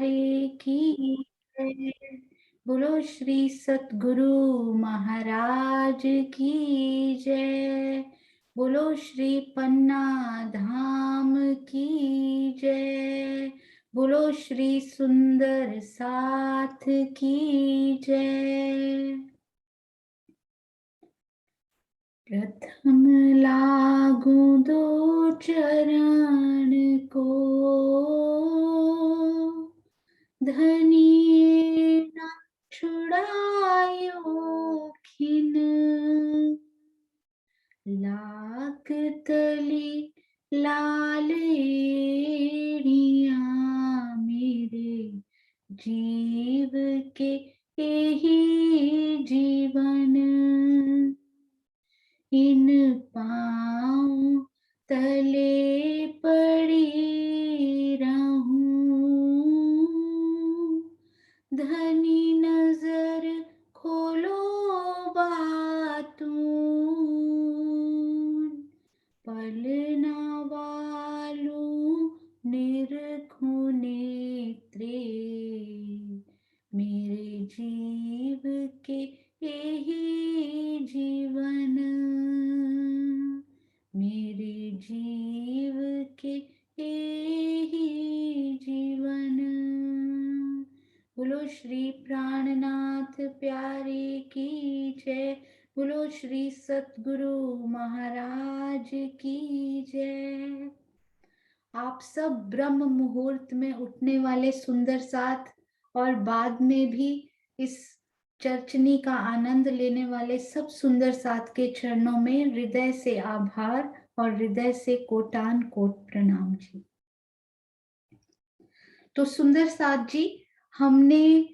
की जय। बोलो श्री सतगुरु महाराज की जय। बोलो श्री पन्ना धाम की जय। बोलो श्री सुंदर साथ की जय। प्रथम लागू दो चरण को, धनिये न छुड़ायो खिन। लाख तली लालेड़िया मेरे जीव के यही जीवन। इन पाँव तले पड़ी रहूं, धनी नजर खोलो बातूं। पलना वालू निरखूं नेत्रे, मेरे जीव के यही जीवन। मेरे जीव के यही जीवन। बोलो श्री प्राणनाथ प्यारे की जय। बोलो श्री सतगुरु महाराज की जय। आप सब ब्रह्म मुहूर्त में उठने वाले सुंदर साथ और बाद में भी इस चर्चनी का आनंद लेने वाले सब सुंदर साथ के चरणों में हृदय से आभार और हृदय से कोटान कोट प्रणाम जी। तो सुंदर साथ जी, हमने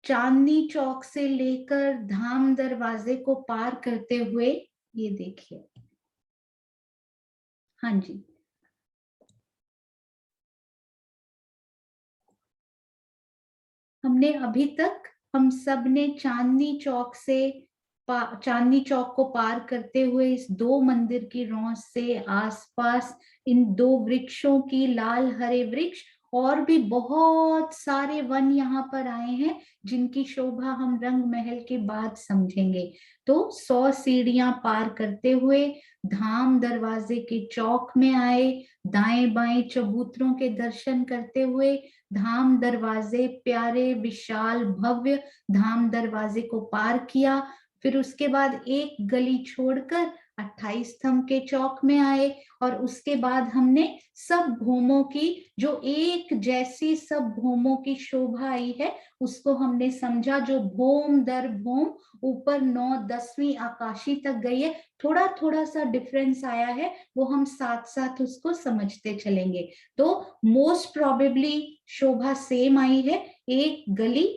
चांदनी चौक से लेकर धाम दरवाजे को पार करते हुए, ये देखिए, हाँ जी, हमने अभी तक हम सब ने चांदनी चौक को पार करते हुए इस दो मंदिर की रौंस से आसपास इन दो वृक्षों की, लाल हरे वृक्ष और भी बहुत सारे वन यहाँ पर आए हैं जिनकी शोभा हम रंग महल के बाद समझेंगे। तो 100 सीढ़ियां पार करते हुए धाम दरवाजे के चौक में आए, दाएं बाएं चबूतरों के दर्शन करते हुए धाम दरवाजे, प्यारे विशाल भव्य धाम दरवाजे को पार किया। फिर उसके बाद एक गली छोड़कर 28 स्तंभ के चौक में आए और उसके बाद हमने सब भूमों की, जो एक जैसी सब भूमों की शोभा आई है उसको हमने समझा, जो भूम दर भूम ऊपर 9-10वीं आकाशी तक गई है। थोड़ा थोड़ा सा डिफरेंस आया है, वो हम साथ साथ उसको समझते चलेंगे। तो मोस्ट प्रोबेबली शोभा सेम आई है, एक गली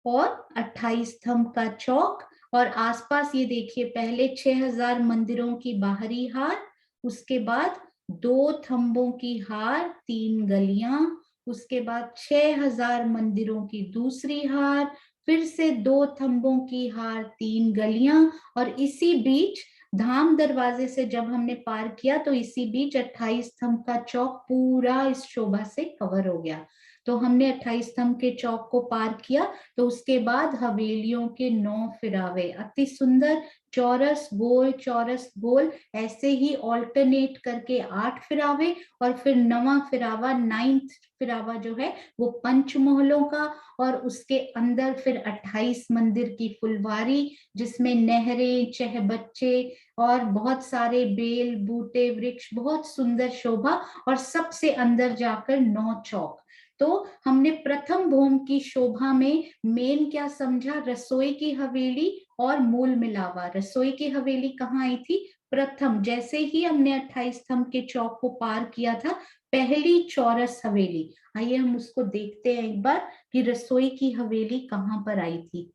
और 28 स्तंभ का चौक। और आसपास ये देखिए, पहले 6000 मंदिरों की बाहरी हार, उसके बाद 2 थंबों की हार, 3 गलियां, उसके बाद 6000 मंदिरों की दूसरी हार, फिर से 2 थंबों की हार, 3 गलियां, और इसी बीच धाम दरवाजे से जब हमने पार किया तो इसी बीच 28 स्तंभ का चौक पूरा इस शोभा से कवर हो गया। तो हमने 28 स्तंभ के चौक को पार किया। तो उसके बाद हवेलियों के 9 फिरावे, अति सुंदर, चौरस गोल ऐसे ही ऑल्टरनेट करके 8 फिरावे, और फिर 9वां फिरावा, 9th फिरावा जो है वो पंचमहलों का, और उसके अंदर फिर 28 मंदिर की फुलवारी जिसमें नहरें, चहबच्चे और बहुत सारे बेल बूटे वृक्ष, बहुत सुंदर शोभा, और सबसे अंदर जाकर 9 चौक। तो हमने प्रथम भूम की शोभा में मेन क्या समझा, रसोई की हवेली और मूल मिलावा। रसोई की हवेली कहाँ आई थी, प्रथम, जैसे ही हमने 28 स्तंभ के चौक को पार किया था, पहली चौरस हवेली। आइए हम उसको देखते हैं एक बार कि रसोई की हवेली कहाँ पर आई थी।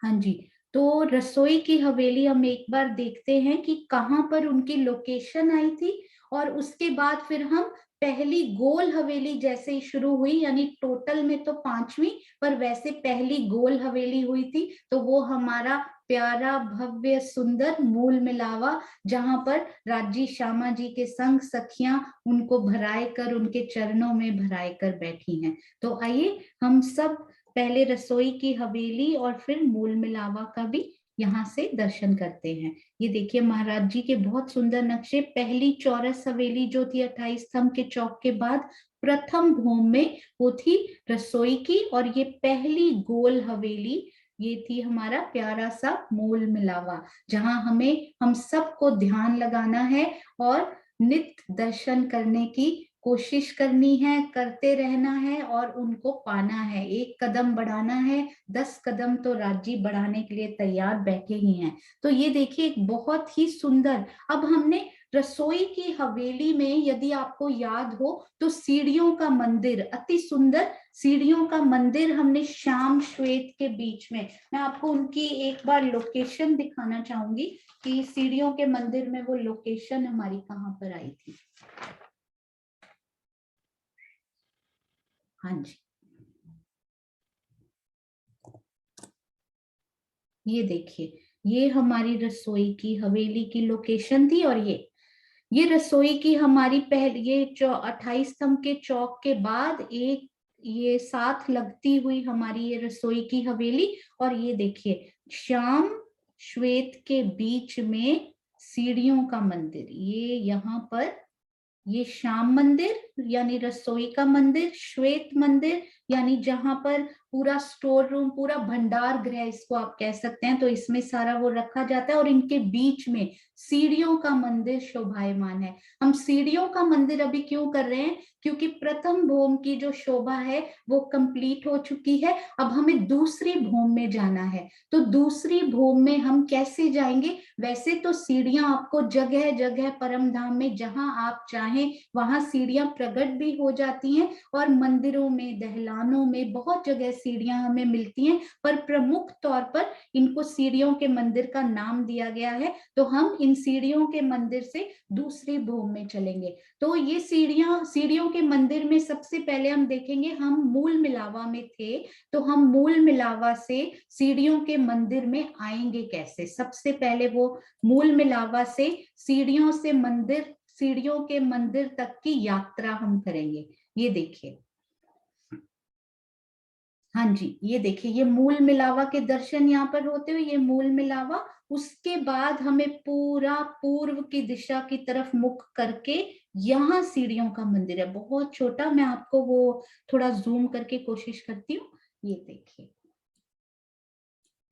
हाँ जी, तो रसोई की हवेली हम एक बार देखते हैं कि कहाँ पर उनकी लोकेशन आई थी, और उसके बाद फिर हम पहली गोल हवेली जैसे ही शुरू हुई, यानी टोटल में तो 5वीं, पर वैसे पहली गोल हवेली हुई थी, तो वो हमारा प्यारा भव्य सुंदर मूल मिलावा, जहां पर राज्जी श्यामा जी के संग सखियां उनको भराए कर, उनके चरणों में भराए कर बैठी हैं। तो आइए हम सब पहले रसोई की हवेली और फिर मूल मिलावा का भी यहाँ से दर्शन करते हैं। ये देखिए महाराज जी के बहुत सुंदर नक्शे। पहली चौरस हवेली जो थी 28 स्तंभ के चौक के बाद प्रथम भूमि में, वो थी रसोई की, और ये पहली गोल हवेली ये थी हमारा प्यारा सा मूल मिलावा, जहां हम सबको ध्यान लगाना है और नित्य दर्शन करने की कोशिश करनी है, करते रहना है और उनको पाना है। एक कदम बढ़ाना है, 10 कदम तो राज्जी बढ़ाने के लिए तैयार बैठे ही हैं। तो ये देखिए एक बहुत ही सुंदर, अब हमने रसोई की हवेली में, यदि आपको याद हो तो सीढ़ियों का मंदिर, अति सुंदर सीढ़ियों का मंदिर हमने श्याम श्वेत के बीच में, मैं आपको उनकी एक बार लोकेशन दिखाना चाहूंगी कि सीढ़ियों के मंदिर में वो लोकेशन हमारी कहाँ पर आई थी। हाँ जी, ये देखिए, ये हमारी रसोई की हवेली की लोकेशन थी, और ये रसोई की हमारी पहले, ये 28 स्तंभ के चौक के बाद एक ये साथ लगती हुई हमारी ये रसोई की हवेली, और ये देखिए श्याम श्वेत के बीच में सीढ़ियों का मंदिर, ये यहाँ पर ये श्याम मंदिर यानी रसोई का मंदिर, श्वेत मंदिर यानी जहां पर पूरा स्टोर रूम, पूरा भंडार गृह इसको आप कह सकते हैं, तो इसमें सारा वो रखा जाता है, और इनके बीच में सीढ़ियों का मंदिर शोभायमान है। हम सीढ़ियों का मंदिर अभी क्यों कर रहे हैं? क्योंकि प्रथम भूमि की जो शोभा है वो कंप्लीट हो चुकी है, अब हमें दूसरी भूमि में जाना है। तो दूसरी भूमि में हम कैसे जाएंगे? वैसे तो सीढ़ियां आपको जगह जगह परम धाम में जहां आप चाहें वहां सीढ़ियां प्रकट भी हो जाती हैं, और मंदिरों में, दहलानों में बहुत जगह सीढ़ियां हमें मिलती हैं, पर प्रमुख तौर पर इनको सीढ़ियों के मंदिर का नाम दिया गया है। तो हम इन सीढ़ियों के मंदिर से दूसरी भूमि में चलेंगे। तो ये सीढ़ियों के मंदिर में सबसे पहले हम देखेंगे, हम मूल मिलावा में थे, तो हम मूल मिलावा से सीढ़ियों के मंदिर में आएंगे कैसे? सबसे पहले वो मूल मिलावा से सीढ़ियों से मंदिर, सीढ़ियों के मंदिर तक की यात्रा हम करेंगे। ये देखिए, हाँ जी, ये देखिए, ये मूल मिलावा के दर्शन यहाँ पर होते हुए, ये मूल मिलावा, उसके बाद हमें पूरा पूर्व की दिशा की तरफ मुख करके यहाँ सीढ़ियों का मंदिर है, बहुत छोटा, मैं आपको वो थोड़ा जूम करके कोशिश करती हूँ। ये देखिए,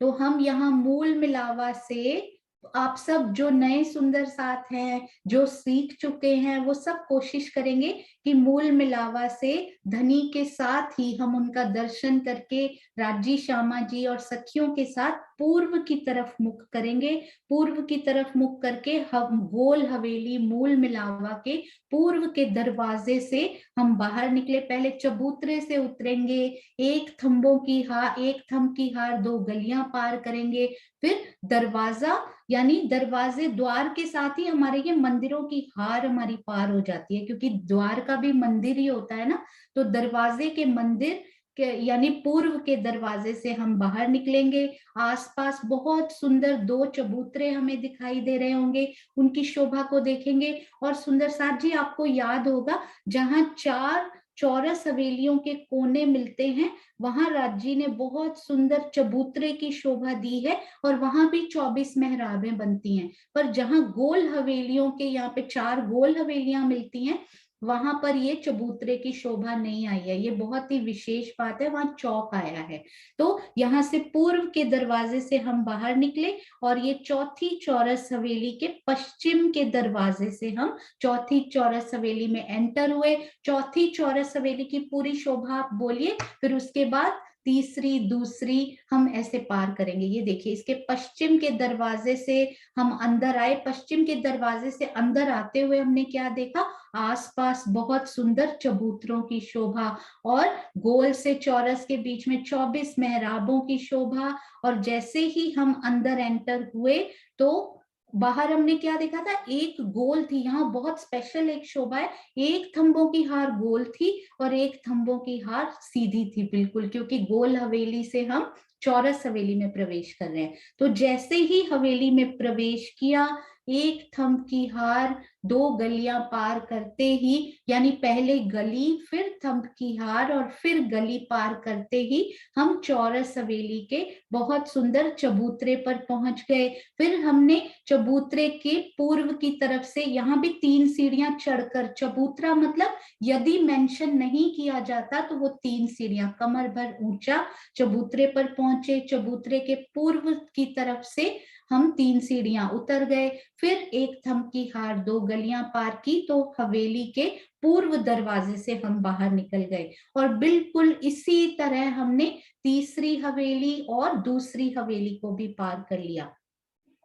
तो हम यहाँ मूल मिलावा से, आप सब जो नए सुंदर साथ हैं, जो सीख चुके हैं, वो सब कोशिश करेंगे कि मूल मिलावा से धनी के साथ ही हम उनका दर्शन करके राज्जी श्यामा जी और सखियों के साथ पूर्व की तरफ मुख करेंगे। पूर्व की तरफ मुख करके हम गोल हवेली मूल मिलावा के पूर्व के दरवाजे से हम बाहर निकले, पहले चबूतरे से उतरेंगे, एक थंब की हार 2 गलियां पार करेंगे, फिर दरवाजा यानी दरवाजे द्वार के साथ ही हमारे ये मंदिरों की हार हमारी पार हो जाती है, क्योंकि द्वार का भी मंदिर ही होता है ना। तो दरवाजे के मंदिर के यानी पूर्व के दरवाजे से हम बाहर निकलेंगे। आसपास बहुत सुंदर 2 चबूतरे हमें दिखाई दे रहे होंगे, उनकी शोभा को देखेंगे। और सुंदर साथ जी, आपको याद होगा जहां 4 चौरस हवेलियों के कोने मिलते हैं, वहां राज्जी ने बहुत सुंदर चबूतरे की शोभा दी है, और वहां भी 24 मेहराबें बनती हैं। पर जहां गोल हवेलियों के, यहाँ पे 4 गोल हवेलियां मिलती हैं, वहां पर ये चबूतरे की शोभा नहीं आई है। ये बहुत ही विशेष बात है, वहां चौक आया है। तो यहाँ से पूर्व के दरवाजे से हम बाहर निकले, और ये चौथी चौरस हवेली के पश्चिम के दरवाजे से हम चौथी चौरस हवेली में एंटर हुए। चौथी चौरस हवेली की पूरी शोभा आप बोलिए, फिर उसके बाद तीसरी, दूसरी हम ऐसे पार करेंगे। ये देखिए, इसके पश्चिम के दरवाजे से हम अंदर आए। पश्चिम के दरवाजे से अंदर आते हुए हमने क्या देखा? आसपास बहुत सुंदर चबूतरों की शोभा, और गोल से चौरस के बीच में 24 मेहराबों की शोभा। और जैसे ही हम अंदर एंटर हुए, तो बाहर हमने क्या देखा था, एक गोल थी, यहाँ बहुत स्पेशल एक शोभा है, एक थंबों की हार गोल थी और एक थंबों की हार सीधी थी बिल्कुल, क्योंकि गोल हवेली से हम चौरस हवेली में प्रवेश कर रहे हैं। तो जैसे ही हवेली में प्रवेश किया, एक थंब की हार दो गलियां पार करते ही, यानी पहले गली फिर थंब की हार और फिर गली पार करते ही हम चौरस हवेली के बहुत सुंदर चबूतरे पर पहुंच गए। फिर हमने चबूतरे के पूर्व की तरफ से, यहाँ भी 3 सीढ़ियां चढ़कर, चबूतरा मतलब यदि मेंशन नहीं किया जाता तो वो 3 सीढ़ियां कमर भर ऊंचा चबूतरे पर पहुंचे। चबूतरे के पूर्व की तरफ से हम 3 सीढ़ियां उतर गए, फिर एक थंब की हार दो गलियां पार की तो हवेली के पूर्व दरवाजे से हम बाहर निकल गए। और बिल्कुल इसी तरह हमने तीसरी हवेली और दूसरी हवेली को भी पार कर लिया।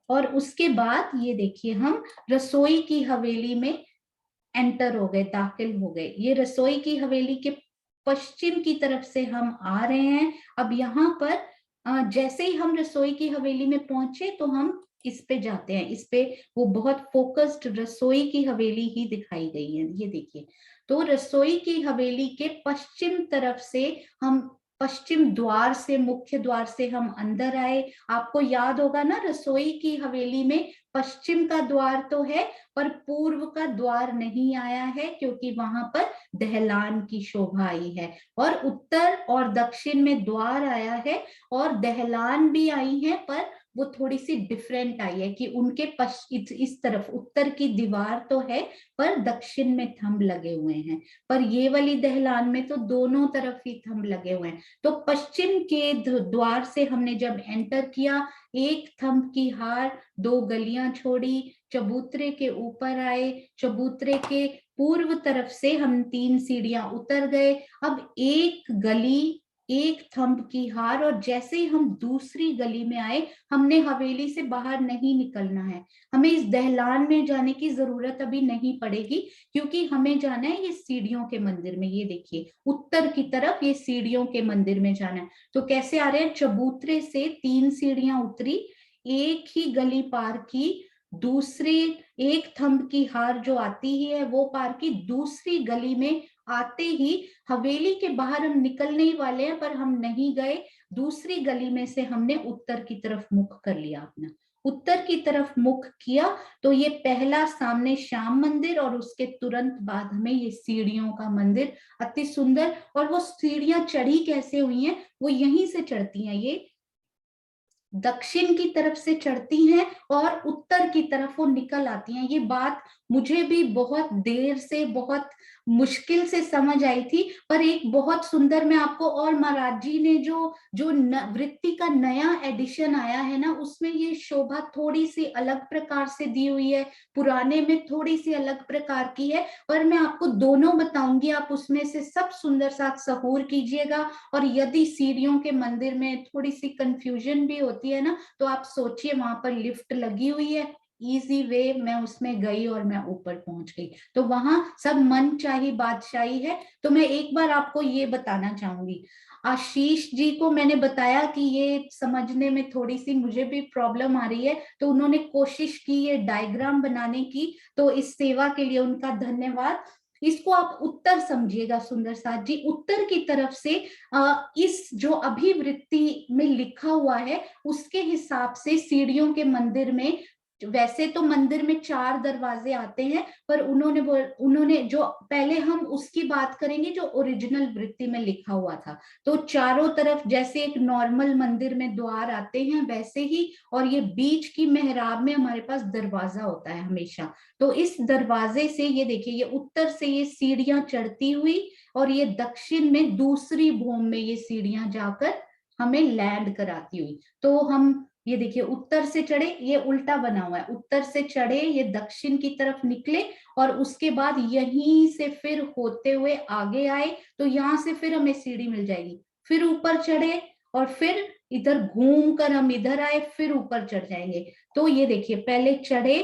और उसके बाद ये देखिए, हम रसोई की हवेली में एंटर हो गए, दाखिल हो गए। ये रसोई की हवेली के पश्चिम की तरफ से हम आ रहे हैं। अब यहाँ पर जैसे ही हम रसोई की हवेली में पहुंचे तो हम इस पे जाते हैं, इस पे वो बहुत फोकस्ड रसोई की हवेली ही दिखाई गई है, ये देखिए। तो रसोई की हवेली के पश्चिम तरफ से हम, पश्चिम द्वार से, मुख्य द्वार से हम अंदर आए। आपको याद होगा ना, रसोई की हवेली में पश्चिम का द्वार तो है पर पूर्व का द्वार नहीं आया है, क्योंकि वहां पर दहलान की शोभा आई है। और उत्तर और दक्षिण में द्वार आया है और दहलान भी आई है, पर वो थोड़ी सी डिफरेंट आई है कि उनके इस तरफ उत्तर की दीवार तो है पर दक्षिण में थंब लगे हुए हैं, पर ये वाली दहलान में तो दोनों तरफ ही थंब लगे हुए हैं। तो पश्चिम के द्वार से हमने जब एंटर किया, एक थंब की हार दो गलियां छोड़ी, चबूतरे के ऊपर आए, चबूतरे के पूर्व तरफ से हम 3 सीढ़ियां उतर गए। अब एक गली, एक थंब की हार, और जैसे ही हम दूसरी गली में आए, हमने हवेली से बाहर नहीं निकलना है, हमें इस दहलान में जाने की जरूरत अभी नहीं पड़ेगी, क्योंकि हमें जाना है ये सीढ़ियों के मंदिर में। ये देखिए, उत्तर की तरफ ये सीढ़ियों के मंदिर में जाना है। तो कैसे आ रहे हैं, चबूतरे से 3 सीढ़ियां उतरी, एक ही गली पार की, दूसरी एक थंब की हार जो आती ही है वो पार की, दूसरी गली में आते ही हवेली के बाहर हम निकलने ही वाले हैं, पर हम नहीं गए। दूसरी गली में से हमने उत्तर की तरफ मुख कर लिया अपना, उत्तर की तरफ मुख किया तो ये पहला सामने श्याम मंदिर और उसके तुरंत बाद हमें ये सीढ़ियों का मंदिर, अति सुंदर। और वो सीढ़ियां चढ़ी कैसे हुई हैं, वो यहीं से चढ़ती हैं, ये दक्षिण की तरफ से चढ़ती हैं और उत्तर की तरफ वो निकल आती हैं। ये बात मुझे भी बहुत देर से, बहुत मुश्किल से समझ आई थी, पर एक बहुत सुंदर, मैं आपको, और महाराज जी ने जो जो वृत्ति का नया एडिशन आया है ना, उसमें ये शोभा थोड़ी सी अलग प्रकार से दी हुई है, पुराने में थोड़ी सी अलग प्रकार की है, पर मैं आपको दोनों बताऊंगी, आप उसमें से सब सुंदर साथ सहूर कीजिएगा। और यदि सीढ़ियों के मंदिर में थोड़ी सी कंफ्यूजन भी होती है ना, तो आप सोचिए वहां पर लिफ्ट लगी हुई है, इजी वे, मैं उसमें गई और मैं ऊपर पहुंच गई। तो वहां सब मन चाही बादशाही है। तो मैं एक बार आपको ये बताना चाहूंगी, आशीष जी को मैंने बताया कि ये समझने में थोड़ी सी मुझे भी प्रॉब्लम आ रही है, तो उन्होंने कोशिश की ये डायग्राम बनाने की, तो इस सेवा के लिए उनका धन्यवाद। इसको आप उत्तर समझिएगा सुंदर साथ जी, उत्तर की तरफ से इस जो अभिवृत्ति में लिखा हुआ है उसके हिसाब से सीढ़ियों के मंदिर में, वैसे तो मंदिर में 4 दरवाजे आते हैं, पर उन्होंने जो पहले, हम उसकी बात करेंगे जो ओरिजिनल वृत्ति में लिखा हुआ था। तो चारों तरफ जैसे एक नॉर्मल मंदिर में द्वार आते हैं वैसे ही, और ये बीच की मेहराब में हमारे पास दरवाजा होता है हमेशा। तो इस दरवाजे से ये देखिए, ये उत्तर से ये सीढ़ियां चढ़ती हुई और ये दक्षिण में दूसरी भूमि में ये सीढ़ियां जाकर हमें लैंड कराती हुई। तो हम ये देखिए, उत्तर से चढ़े, ये उल्टा बना हुआ है, उत्तर से चढ़े, ये दक्षिण की तरफ निकले और उसके बाद यहीं से फिर होते हुए आगे आए, तो यहां से फिर हमें सीढ़ी मिल जाएगी, फिर ऊपर चढ़े और फिर इधर घूम कर हम इधर आए, फिर ऊपर चढ़ जाएंगे। तो ये देखिए, पहले चढ़े,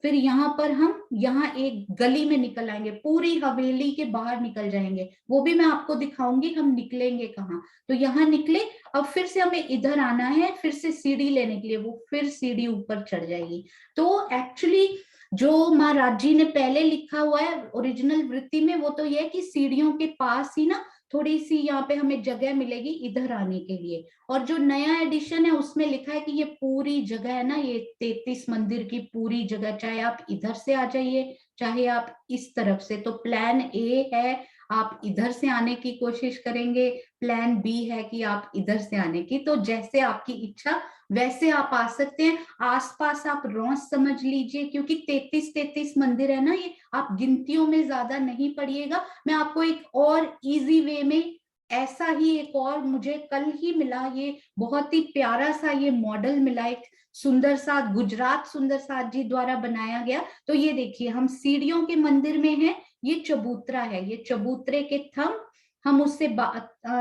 फिर यहाँ पर हम यहाँ एक गली में निकल आएंगे, पूरी हवेली के बाहर निकल जाएंगे, वो भी मैं आपको दिखाऊंगी हम निकलेंगे कहाँ। तो यहाँ निकले, अब फिर से हमें इधर आना है, फिर से सीढ़ी लेने के लिए, वो फिर सीढ़ी ऊपर चढ़ जाएगी। तो एक्चुअली जो महाराज जी ने पहले लिखा हुआ है ओरिजिनल वृत्ति में, वो तो ये है कि सीढ़ियों के पास ही ना थोड़ी सी यहाँ पे हमें जगह मिलेगी इधर आने के लिए। और जो नया एडिशन है उसमें लिखा है कि ये पूरी जगह है ना, ये 33 मंदिर की पूरी जगह, चाहे आप इधर से आ जाइए चाहे आप इस तरफ से। तो प्लान ए है आप इधर से आने की कोशिश करेंगे, प्लान बी है कि आप इधर से आने की। तो जैसे आपकी इच्छा वैसे आप आ सकते हैं। आसपास आप रौंस समझ लीजिए, क्योंकि 33 मंदिर है ना, ये आप गिनतियों में ज्यादा नहीं पड़िएगा। मैं आपको एक और इजी वे में, ऐसा ही एक और मुझे कल ही मिला, ये बहुत ही प्यारा सा ये मॉडल मिला, एक सुंदर साथ, गुजरात सुंदर साथ जी द्वारा बनाया गया। तो ये देखिए हम सीढ़ियों के मंदिर में हैं, ये चबूतरा है, ये चबूतरे के थंब, हम उससे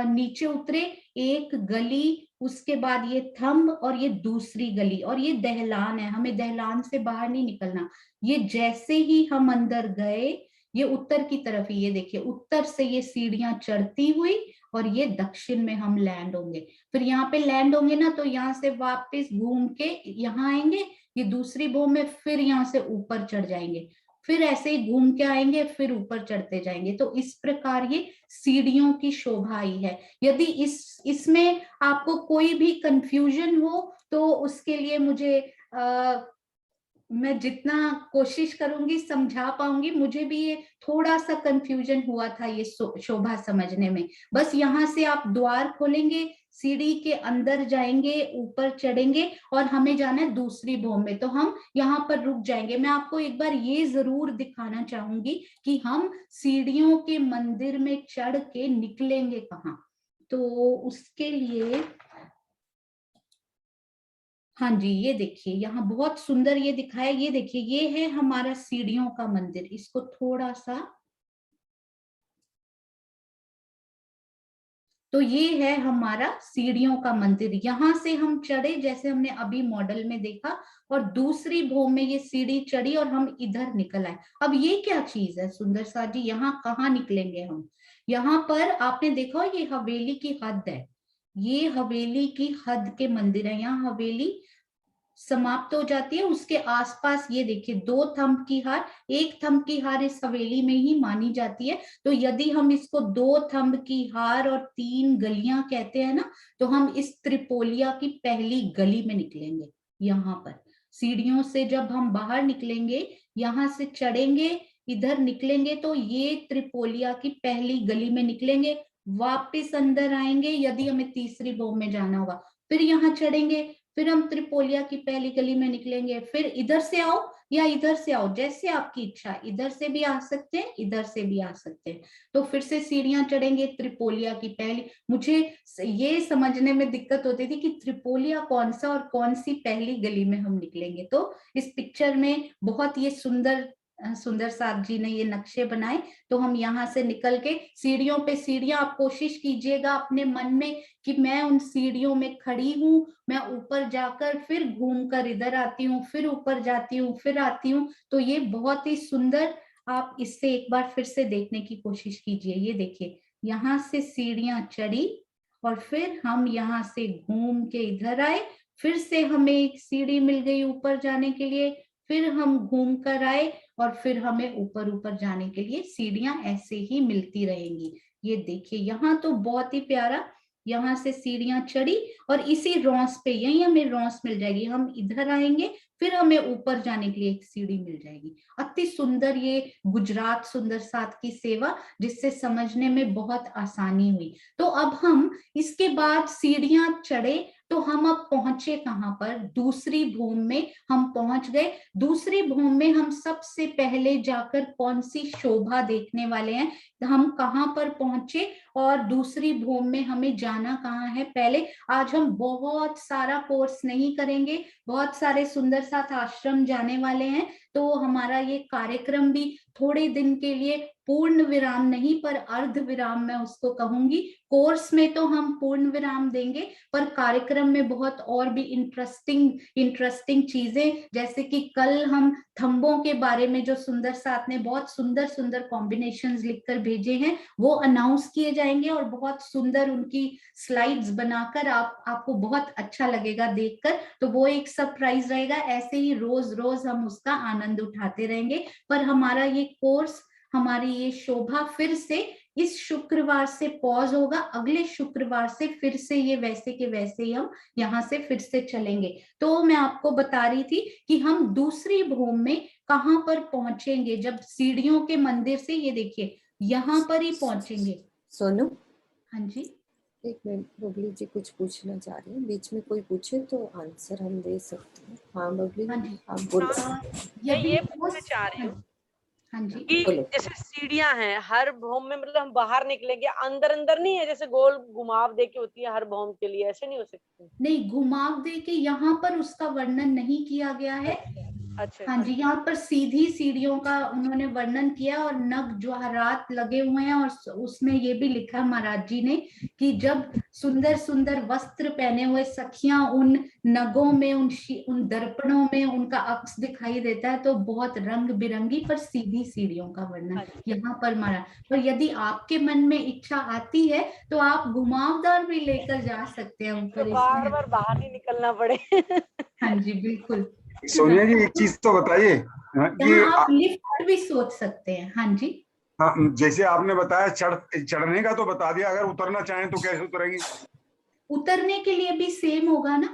नीचे उतरे, एक गली, उसके बाद ये थंब और ये दूसरी गली, और ये दहलान है, हमें दहलान से बाहर नहीं निकलना। ये जैसे ही हम अंदर गए, ये उत्तर की तरफ ही, ये देखिए उत्तर से ये सीढ़ियां चढ़ती हुई और ये दक्षिण में हम लैंड होंगे। फिर यहाँ पे लैंड होंगे ना, तो यहाँ से वापस घूम के यहाँ आएंगे, ये दूसरी भूमि में, फिर यहाँ से ऊपर चढ़ जाएंगे, फिर ऐसे ही घूम के आएंगे, फिर ऊपर चढ़ते जाएंगे। तो इस प्रकार ये सीढ़ियों की शोभा ही है। यदि इसमें आपको कोई भी कंफ्यूजन हो तो उसके लिए मुझे मैं जितना कोशिश करूंगी समझा पाऊंगी। मुझे भी ये थोड़ा सा कंफ्यूजन हुआ था ये शोभा समझने में। बस यहाँ से आप द्वार खोलेंगे, सीढ़ी के अंदर जाएंगे, ऊपर चढ़ेंगे और हमें जाना है दूसरी भूमि में, तो हम यहाँ पर रुक जाएंगे। मैं आपको एक बार ये जरूर दिखाना चाहूंगी कि हम सीढ़ियों के मंदिर में चढ़ के निकलेंगे कहाँ। तो उसके लिए हाँ जी, ये देखिए यहाँ बहुत सुंदर ये दिखाया, ये देखिए ये है हमारा सीढ़ियों का मंदिर। इसको थोड़ा सा, तो ये है हमारा सीढ़ियों का मंदिर। यहाँ से हम चढ़े जैसे हमने अभी मॉडल में देखा, और दूसरी भूमि में ये सीढ़ी चढ़ी और हम इधर निकल आए। अब ये क्या चीज है सुंदर सा जी, यहाँ कहाँ निकलेंगे हम? यहाँ पर आपने देखा ये हवेली की हद है, ये हवेली की हद के मंदिर है। यहाँ हवेली समाप्त हो जाती है, उसके आसपास ये देखिए दो थंब की हार, एक थंब की हार इस हवेली में ही मानी जाती है। तो यदि हम इसको दो थंब की हार और तीन गलियां कहते हैं ना, तो हम इस त्रिपोलिया की पहली गली में निकलेंगे। यहाँ पर सीढ़ियों से जब हम बाहर निकलेंगे, यहाँ से चढ़ेंगे, इधर निकलेंगे, तो ये त्रिपोलिया की पहली गली में निकलेंगे, वापिस अंदर आएंगे यदि हमें तीसरी भूमि में जाना होगा, फिर यहाँ चढ़ेंगे, फिर हम त्रिपोलिया की पहली गली में निकलेंगे, फिर इधर से आओ या इधर से आओ, जैसे आपकी इच्छा, इधर से भी आ सकते हैं इधर से भी आ सकते हैं। तो फिर से सीढ़ियां चढ़ेंगे त्रिपोलिया की पहली, मुझे ये समझने में दिक्कत होती थी कि त्रिपोलिया कौन सा और कौन सी पहली गली में हम निकलेंगे। तो इस पिक्चर में बहुत ये सुंदर सुंदर साथ जी ने ये नक्शे बनाए। तो हम यहाँ से निकल के सीढ़ियों पे सीढ़ियां, आप कोशिश कीजिएगा अपने मन में कि मैं उन सीढ़ियों में खड़ी हूँ, मैं ऊपर जाकर फिर घूम कर इधर आती हूँ, फिर ऊपर जाती हूँ, फिर आती हूँ। तो ये बहुत ही सुंदर, आप इससे एक बार फिर से देखने की कोशिश कीजिए। ये देखिए यहाँ से सीढ़ियां चढ़ी और फिर हम यहाँ से घूम के इधर आए, फिर से हमें एक सीढ़ी मिल गई ऊपर जाने के लिए, फिर हम घूम कर आए और फिर हमें ऊपर ऊपर जाने के लिए सीढ़ियां ऐसे ही मिलती रहेंगी। ये देखिए यहाँ तो बहुत ही प्यारा, यहाँ से सीढ़ियां चढ़ी और इसी रॉस पे यही हमें रॉस मिल जाएगी, हम इधर आएंगे फिर हमें ऊपर जाने के लिए एक सीढ़ी मिल जाएगी। अति सुंदर ये गुजरात सुंदर साथ की सेवा, जिससे समझने में बहुत आसानी हुई। तो अब हम इसके बाद सीढ़ियां चढ़े तो हम अब पहुंचे कहाँ पर? दूसरी भूमि में हम पहुंच गए। दूसरी भूमि में हम सबसे पहले जाकर कौन सी शोभा देखने वाले हैं, हम कहाँ पर पहुंचे और दूसरी भूमि में हमें जाना कहाँ है। पहले आज हम बहुत सारा कोर्स नहीं करेंगे, बहुत सारे सुंदर साथ आश्रम जाने वाले हैं, तो हमारा ये कार्यक्रम भी थोड़े दिन के लिए पूर्ण विराम नहीं पर अर्ध विराम मैं उसको कहूंगी। कोर्स में तो हम पूर्ण विराम देंगे, पर कार्यक्रम में बहुत और भी इंटरेस्टिंग चीजें, जैसे कि कल हम थंबों के बारे में जो सुंदर साथ ने बहुत सुंदर सुंदर कॉम्बिनेशंस लिखकर भेजे हैं वो अनाउंस किए जाएंगे, और बहुत सुंदर उनकी स्लाइड्स बनाकर आपको बहुत अच्छा लगेगा देखकर। तो वो एक सरप्राइज रहेगा। ऐसे ही रोज रोज हम उसका आनंद उठाते रहेंगे। पर हमारा ये कोर्स, हमारी ये शोभा फिर से इस शुक्रवार से पॉज होगा, अगले शुक्रवार से फिर से ये वैसे के वैसे ही हम यहाँ से फिर से चलेंगे। तो मैं आपको बता रही थी कि हम दूसरी भूमि में कहाँ पर पहुंचेंगे। जब सीढ़ियों के मंदिर से, ये देखिए यहाँ पर ही पहुंचेंगे। सोनू, हाँ जी, एक मिनट, बबली जी कुछ पूछना चाह रही हैं। बीच में कोई पूछे तो आंसर हम दे सकते हैं। हाँ बबली, हाँ जी, आप बोलो। मैं ये पूछना चाह रही हूँ हाँ जी, कि जैसे सीढ़ियां हैं हर भौम में, मतलब हम बाहर निकलेंगे, अंदर अंदर नहीं है, जैसे गोल घुमाव दे के होती है हर भौम के लिए, ऐसे नहीं हो सकते? नहीं, घुमाव दे के यहाँ पर उसका वर्णन नहीं किया गया है। अच्छा, हाँ जी, यहाँ पर सीधी सीढ़ियों का उन्होंने वर्णन किया और नग जवाहरात लगे हुए हैं, और उसमें ये भी लिखा है महाराज जी ने कि जब सुंदर सुंदर वस्त्र पहने हुए सखियां उन नगों में, उन दर्पणों में उनका अक्स दिखाई देता है, तो बहुत रंग बिरंगी पर सीधी सीढ़ियों का वर्णन यहाँ पर मारा। और यदि आपके मन में इच्छा आती है तो आप घुमावदार भी लेकर जा सकते हैं ऊपर, तो बार बार बाहर नहीं निकलना पड़े। हाँ जी बिल्कुल। सोनिया जी एक चीज तो बताइए कि आप लिफ्ट भी सोच सकते हैं। हाँ जी, जैसे आपने बताया चढ़ने का तो बता दिया, अगर उतरना चाहें तो कैसे उतरेंगे? उतरने के लिए भी सेम होगा ना।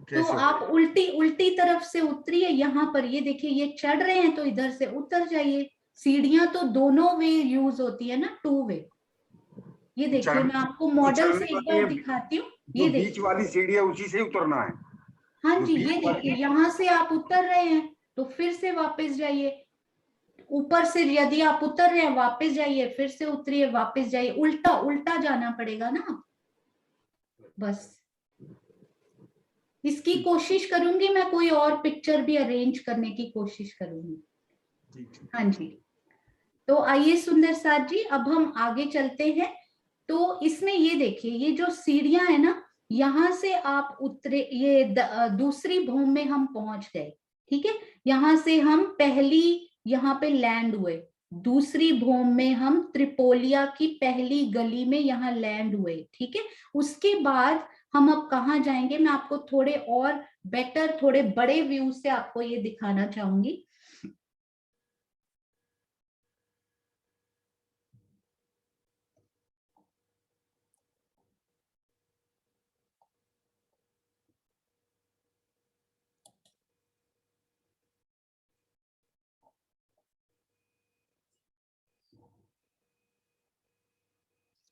तो आप उल्टी तरफ से उतरिए। यहाँ पर ये देखिए, ये चढ़ रहे हैं तो इधर से उतर जाइए। सीढ़ियां तो दोनों वे यूज होती है ना, 2 वे। ये देखिए मैं आपको मॉडल से एक बार दिखाती हूँ। ये बीच देखिए, वाली सीढ़ी है उसी से उतरना है। हाँ जी, ये देखिए यहाँ से आप उतर रहे हैं तो फिर से वापस जाइए। ऊपर से यदि आप उतर रहे हैं वापस जाइए, फिर से उतरिए वापस जाइए, उल्टा उल्टा जाना पड़ेगा ना। बस इसकी कोशिश करूंगी मैं, कोई और पिक्चर भी अरेंज करने की कोशिश करूंगी। हाँ जी, तो आइए सुंदर साथ जी, अब हम आगे चलते हैं। तो इसमें ये देखिए, ये जो सीढ़ियां है ना, यहाँ से आप उतरे, ये दूसरी भूमि में हम पहुंच गए। ठीक है, यहाँ से हम पहली यहाँ पे लैंड हुए। दूसरी भूमि में हम त्रिपोलिया की पहली गली में यहाँ लैंड हुए। ठीक है, उसके बाद हम अब कहाँ जाएंगे, मैं आपको थोड़े और बेटर, थोड़े बड़े व्यू से आपको ये दिखाना चाहूंगी।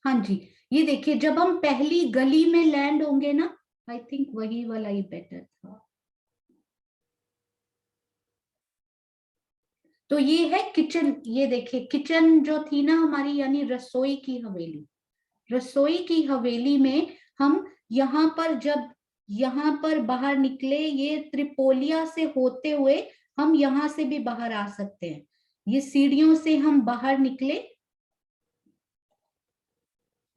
हाँ जी, ये देखिए जब हम पहली गली में लैंड होंगे ना, आई थिंक वही वाला ही बेटर था। तो ये है किचन। ये देखिए किचन जो थी ना हमारी, यानी रसोई की हवेली। रसोई की हवेली में हम यहाँ पर, जब यहाँ पर बाहर निकले, ये त्रिपोलिया से होते हुए हम यहाँ से भी बाहर आ सकते हैं। ये सीढ़ियों से हम बाहर निकले,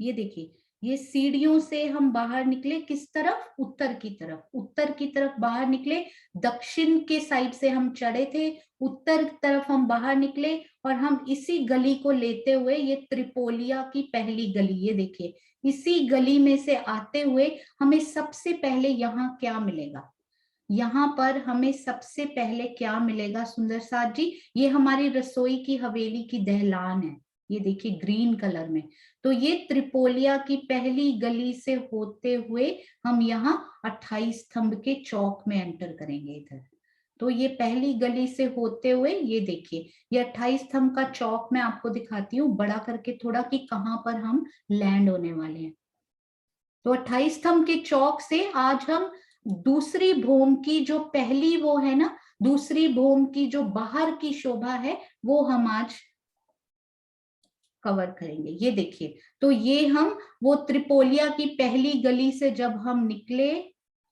ये देखिए ये सीढ़ियों से हम बाहर निकले, किस तरफ, उत्तर की तरफ। उत्तर की तरफ बाहर निकले, दक्षिण के साइड से हम चढ़े थे, उत्तर तरफ हम बाहर निकले, और हम इसी गली को लेते हुए, ये त्रिपोलिया की पहली गली, ये देखिए इसी गली में से आते हुए हमें सबसे पहले यहाँ क्या मिलेगा। यहाँ पर हमें सबसे पहले क्या मिलेगा सुंदर साथ जी, ये हमारी रसोई की हवेली की दहलान है। ये देखिए ग्रीन कलर में। तो ये त्रिपोलिया की पहली गली से होते हुए हम यहाँ 28 स्तंभ के चौक में एंटर करेंगे इधर। तो ये पहली गली से होते हुए, ये देखिए ये 28 स्तंभ का चौक मैं आपको दिखाती हूँ बड़ा करके थोड़ा, कि कहाँ पर हम लैंड होने वाले हैं। तो 28 स्तंभ के चौक से आज हम दूसरी भूमि की जो पहली वो है ना, दूसरी भूमि की जो बाहर की शोभा है, वो हम आज कवर करेंगे। ये देखिए, तो ये हम वो त्रिपोलिया की पहली गली से जब हम निकले,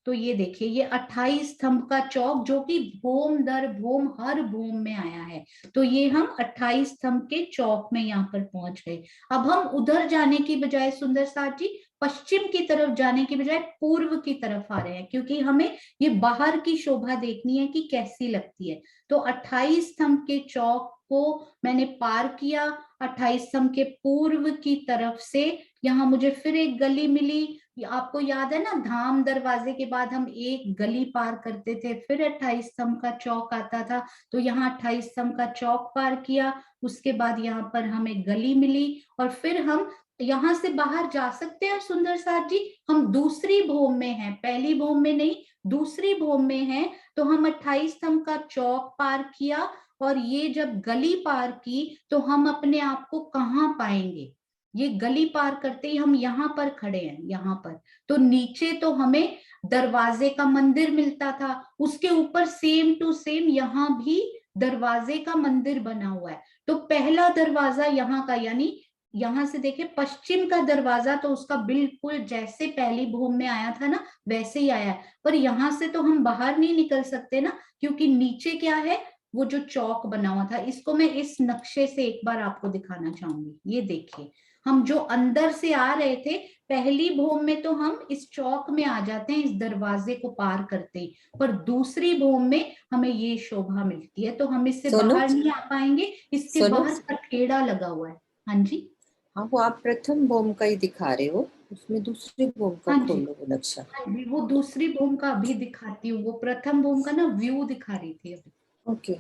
तो ये देखिए ये 28 स्तंभ का चौक जो कि भोम दर भोम हर भोम में आया है। तो ये हम 28 स्तंभ के चौक में यहाँ पर पहुंच गए। अब हम उधर जाने की बजाय सुंदर साथ जी पश्चिम की तरफ जाने की बजाय पूर्व की तरफ आ रहे हैं, क्योंकि हमें ये बाहर की शोभा देखनी है कि कैसी लगती है। तो 28 स्तंभ के चौक को मैंने पार किया। 28 स्तंभ के पूर्व की तरफ से यहाँ मुझे फिर एक गली मिली। आपको याद है ना, धाम दरवाजे के बाद हम एक गली पार करते थे, फिर 28 स्तंभ का चौक आता था। तो यहाँ 28 स्तंभ का चौक पार किया, उसके बाद यहाँ पर हमें गली मिली और फिर हम यहाँ से बाहर जा सकते हैं। सुंदर साथ जी हम दूसरी भोम में हैं, पहली भोम में नहीं, दूसरी भोम में हैं। तो हम 28 स्तंभ का चौक पार किया और ये जब गली पार की तो हम अपने आप को कहाँ पाएंगे? ये गली पार करते ही हम यहाँ पर खड़े हैं, यहाँ पर। तो नीचे तो हमें दरवाजे का मंदिर मिलता था, उसके ऊपर सेम टू सेम यहाँ भी दरवाजे का मंदिर बना हुआ है। तो पहला दरवाजा यहाँ का, यानी यहाँ से देखे पश्चिम का दरवाजा, तो उसका बिल्कुल जैसे पहली भूमि में आया था ना वैसे ही आया है। पर यहाँ से तो हम बाहर नहीं निकल सकते ना, क्योंकि नीचे क्या है, वो जो चौक बना हुआ था। इसको मैं इस नक्शे से एक बार आपको दिखाना चाहूंगी। ये देखिए हम जो अंदर से आ रहे थे पहली भूमि में, तो हम इस चौक में आ जाते हैं इस दरवाजे को पार करते ही, पर दूसरी भूमि में हमें ये शोभा मिलती है। तो हम इससे बाहर नहीं आ पाएंगे, इसके बाहर कठेड़ा लगा हुआ है। हाँ जी, हाँ वो आप प्रथम भूमि का ही दिखा रहे हो, उसमें दूसरी भूमि का खोलो वो नक्शा। हाँ जी, वो दूसरी भूमि का अभी दिखाती हूँ, वो प्रथम भूमि का ना व्यू दिखा रही थी अभी। ओके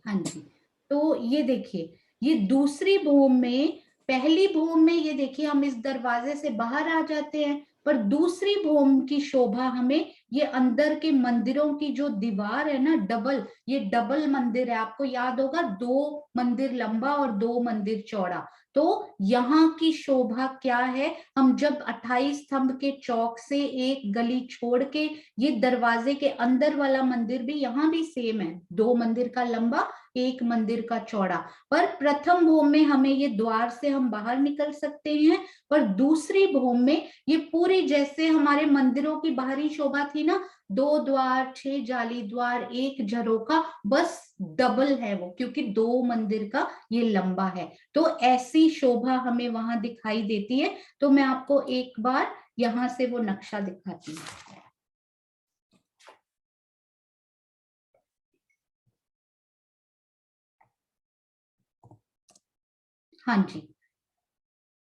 हाँ जी, तो ये देखिए ये दूसरी भूमि में, पहली भूमि में ये देखिए हम इस दरवाजे से बाहर आ जाते हैं, पर दूसरी भूमि की शोभा हमें ये अंदर के मंदिरों की जो दीवार है ना, डबल, ये डबल मंदिर है। आपको याद होगा 2 मंदिर लंबा और 2 मंदिर चौड़ा। तो यहाँ की शोभा क्या है, हम जब 28 स्तंभ के चौक से एक गली छोड़ के ये दरवाजे के अंदर वाला मंदिर भी यहाँ भी सेम है, 2 मंदिर का लंबा 1 मंदिर का चौड़ा। पर प्रथम भूमि में हमें ये द्वार से हम बाहर निकल सकते हैं, पर दूसरी भूमि में ये पूरी जैसे हमारे मंदिरों की बाहरी शोभा थी ना, 2 द्वार, 6 जाली द्वार, 1 झरोखा, बस डबल है वो, क्योंकि 2 मंदिर का ये लंबा है। तो ऐसी शोभा हमें वहां दिखाई देती है। तो मैं आपको एक बार यहां से वो नक्शा दिखाती हूँ। हाँ जी,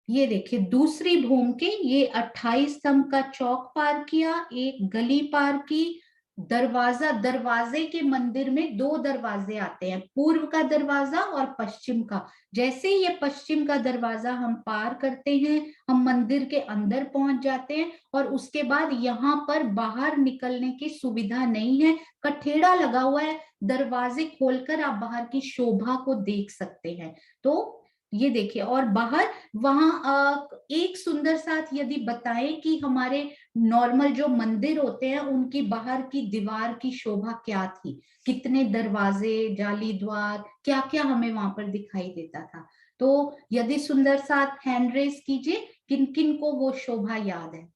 ये देखिए दूसरी भूमि के ये 28 स्तंभ का चौक पार किया, एक गली पार की, दरवाजा, दरवाजे के मंदिर में 2 दरवाजे आते हैं, पूर्व का दरवाजा और पश्चिम का। जैसे ही ये पश्चिम का दरवाजा हम पार करते हैं, हम मंदिर के अंदर पहुंच जाते हैं और उसके बाद यहाँ पर बाहर निकलने की सुविधा नहीं है, कठेड़ा लगा हुआ है। दरवाजे खोलकर आप बाहर की शोभा को देख सकते हैं। तो ये देखिए, और बाहर वहां एक सुंदर साथ यदि बताएं कि हमारे नॉर्मल जो मंदिर होते हैं उनकी बाहर की दीवार की शोभा क्या थी, कितने दरवाजे, जाली द्वार, क्या क्या हमें वहां पर दिखाई देता था। तो यदि सुंदर साथ हैंड रेस कीजिए, किन किन को वो शोभा याद है।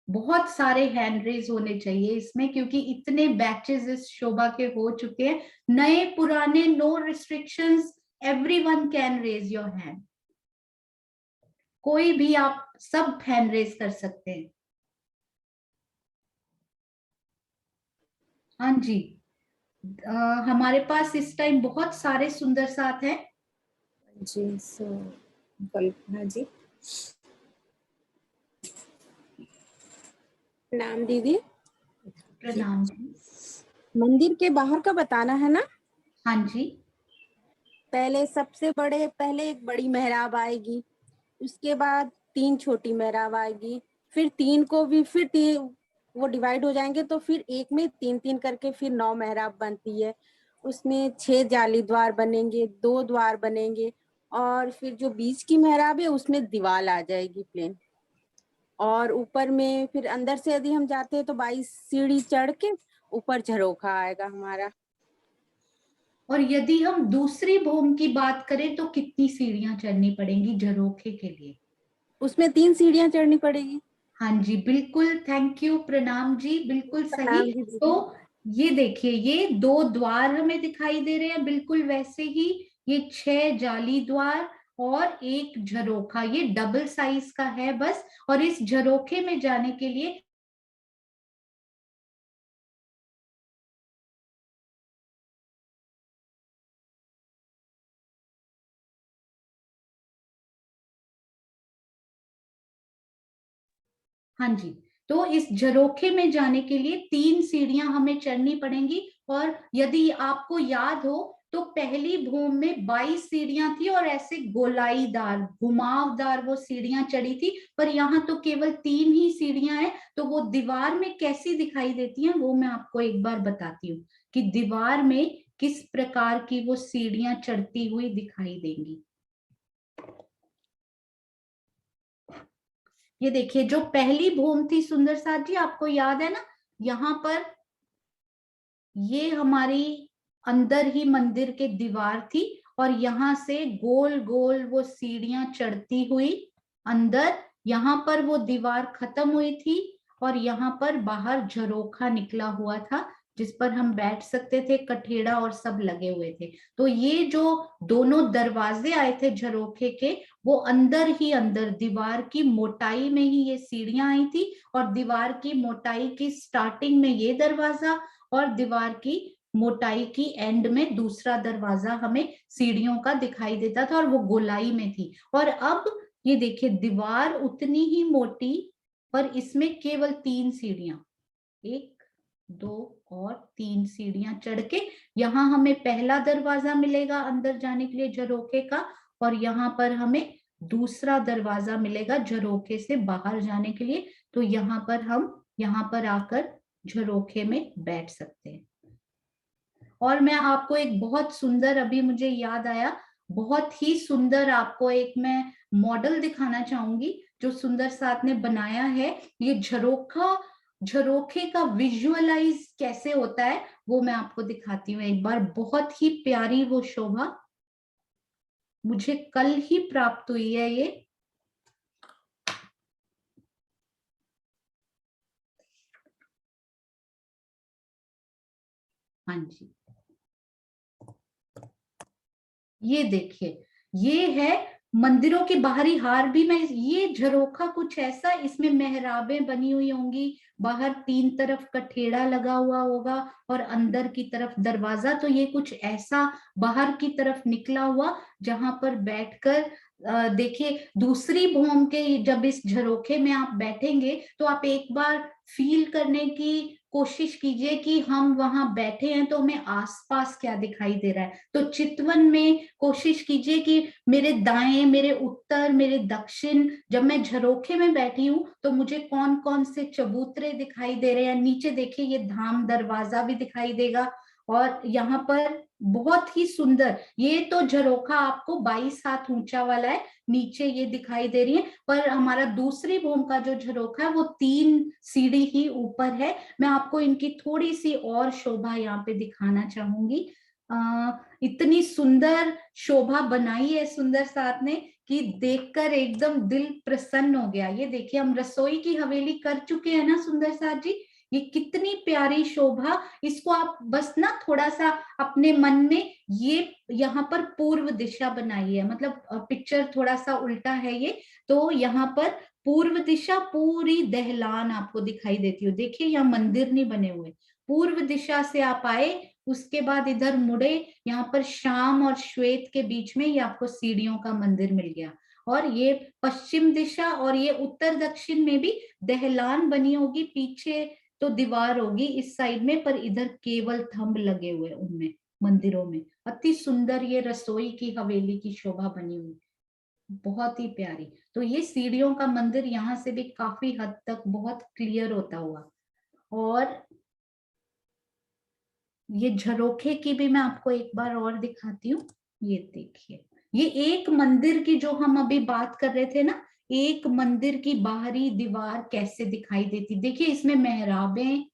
बहुत सारे हैंड रेज होने चाहिए इसमें, क्योंकि इतने बैचेस इस शोभा के हो चुके हैं, नए पुराने, no restrictions, everyone can raise your hand. कोई भी, आप सब हैंड रेज कर सकते हैं। हाँ जी, हमारे पास इस टाइम बहुत सारे सुंदर साथ हैं। जी, कल्पना जी। प्रणाम दीदी। प्रणाम जी। मंदिर के बाहर का बताना है ना? हाँ जी, पहले एक बड़ी मेहराब आएगी, उसके बाद 3 छोटी मेहराब आएगी, फिर 3 को भी वो डिवाइड हो जाएंगे, तो फिर एक में 3-3 करके फिर 9 मेहराब बनती है। उसमें 6 जाली द्वार बनेंगे, 2 द्वार बनेंगे, और फिर जो बीच की मेहराब है उसमें दीवार आ जाएगी प्लेन। और ऊपर में फिर अंदर से यदि हम जाते हैं तो 22 सीढ़ी चढ़ के ऊपर झरोखा आएगा हमारा। और यदि हम दूसरी भूमि की बात करें तो कितनी सीढ़ियां चढ़नी पड़ेंगी झरोखे के लिए? उसमें 3 सीढ़ियां चढ़नी पड़ेगी। हाँ जी, बिल्कुल, थैंक यू, प्रणाम जी, बिल्कुल प्रणाम सही। दीदी। तो ये देखिए, ये 2 द्वार हमें दिखाई दे रहे हैं, बिल्कुल वैसे ही ये 6 जाली द्वार और एक झरोखा, ये डबल साइज का है बस। और इस झरोखे में जाने के लिए हाँ जी, तो इस झरोखे में जाने के लिए 3 सीढ़ियां हमें चढ़नी पड़ेंगी। और यदि आपको याद हो तो पहली भूमि में 22 सीढ़ियां थी और ऐसे गोलाईदार घुमावदार वो सीढ़ियां चढ़ी थी, पर यहाँ तो केवल 3 ही सीढ़ियां हैं। तो वो दीवार में कैसी दिखाई देती हैं वो मैं आपको एक बार बताती हूँ कि दीवार में किस प्रकार की वो सीढ़ियां चढ़ती हुई दिखाई देंगी। ये देखिए, जो पहली भूमि थी सुंदर साथ जी, आपको याद है ना, यहाँ पर ये हमारी अंदर ही मंदिर के दीवार थी और यहाँ से गोल गोल वो सीढ़ियां चढ़ती हुई अंदर, यहाँ पर वो दीवार खत्म हुई थी और यहाँ पर बाहर झरोखा निकला हुआ था जिस पर हम बैठ सकते थे, कठेड़ा और सब लगे हुए थे। तो ये जो दोनों दरवाजे आए थे झरोखे के, वो अंदर ही अंदर दीवार की मोटाई में ही ये सीढ़ियां आई थी। और दीवार की मोटाई की स्टार्टिंग में ये दरवाजा और दीवार की मोटाई की एंड में दूसरा दरवाजा हमें सीढ़ियों का दिखाई देता था और वो गोलाई में थी। और अब ये देखिए, दीवार उतनी ही मोटी पर इसमें केवल 3 सीढ़ियां, 1 2 और 3 सीढ़ियां चढ़ के यहाँ हमें पहला दरवाजा मिलेगा अंदर जाने के लिए झरोखे का। और यहाँ पर हमें दूसरा दरवाजा मिलेगा झरोखे से बाहर जाने के लिए। तो यहाँ पर हम यहाँ पर आकर झरोखे में बैठ सकते हैं। और मैं आपको एक बहुत सुंदर, अभी मुझे याद आया, बहुत ही सुंदर आपको एक मैं मॉडल दिखाना चाहूंगी जो सुंदर साथ ने बनाया है। ये झरोखे का विजुअलाइज कैसे होता है वो मैं आपको दिखाती हूँ एक बार। बहुत ही प्यारी वो शोभा मुझे कल ही प्राप्त हुई है ये। हाँ जी, ये देखिए, ये है मंदिरों के बाहरी हार भी। मैं ये झरोखा कुछ ऐसा, इसमें मेहराबें बनी हुई होंगी, बाहर 3 तरफ कठेड़ा लगा हुआ होगा और अंदर की तरफ दरवाजा। तो ये कुछ ऐसा बाहर की तरफ निकला हुआ जहां पर बैठकर देखिए, दूसरी भूमि के जब इस झरोखे में आप बैठेंगे तो आप एक बार फील करने की कोशिश कीजिए कि हम वहां बैठे हैं तो हमें आसपास क्या दिखाई दे रहा है। तो चितवन में कोशिश कीजिए कि मेरे दाएं, मेरे उत्तर, मेरे दक्षिण, जब मैं झरोखे में बैठी हूँ तो मुझे कौन कौन से चबूतरे दिखाई दे रहे हैं। नीचे देखिए, ये धाम दरवाजा भी दिखाई देगा। और यहाँ पर बहुत ही सुंदर, ये तो झरोखा आपको 22 हाथ ऊंचा वाला है, नीचे ये दिखाई दे रही है। पर हमारा दूसरी भूमि का जो झरोखा है वो 3 सीढ़ी ही ऊपर है। मैं आपको इनकी थोड़ी सी और शोभा यहाँ पे दिखाना चाहूंगी। इतनी सुंदर शोभा बनाई है सुंदर साथ ने कि देखकर एकदम दिल प्रसन्न हो गया। ये देखिए, हम रसोई की हवेली कर चुके हैं ना सुंदर साथ जी, ये कितनी प्यारी शोभा। इसको आप बस ना थोड़ा सा अपने मन में, ये यहाँ पर पूर्व दिशा बनाई है, मतलब पिक्चर थोड़ा सा उल्टा है ये। तो यहाँ पर पूर्व दिशा पूरी दहलान आपको दिखाई देती हो। देखिए, यहाँ मंदिर नहीं बने हुए, पूर्व दिशा से आप आए, उसके बाद इधर मुड़े, यहाँ पर श्याम और श्वेत के बीच में ये आपको सीढ़ियों का मंदिर मिल गया। और ये पश्चिम दिशा और ये उत्तर दक्षिण में भी दहलान बनी होगी, पीछे तो दीवार होगी इस साइड में, पर इधर केवल थंब लगे हुए उनमें मंदिरों में। अति सुंदर ये रसोई की हवेली की शोभा बनी हुई, बहुत ही प्यारी। तो ये सीढ़ियों का मंदिर यहाँ से भी काफी हद तक बहुत क्लियर होता हुआ। और ये झरोखे की भी मैं आपको एक बार और दिखाती हूँ। ये देखिए, ये एक मंदिर की जो हम अभी बात कर रहे थे ना, एक मंदिर की बाहरी दीवार कैसे दिखाई देती। देखिए, इसमें मेहराबें,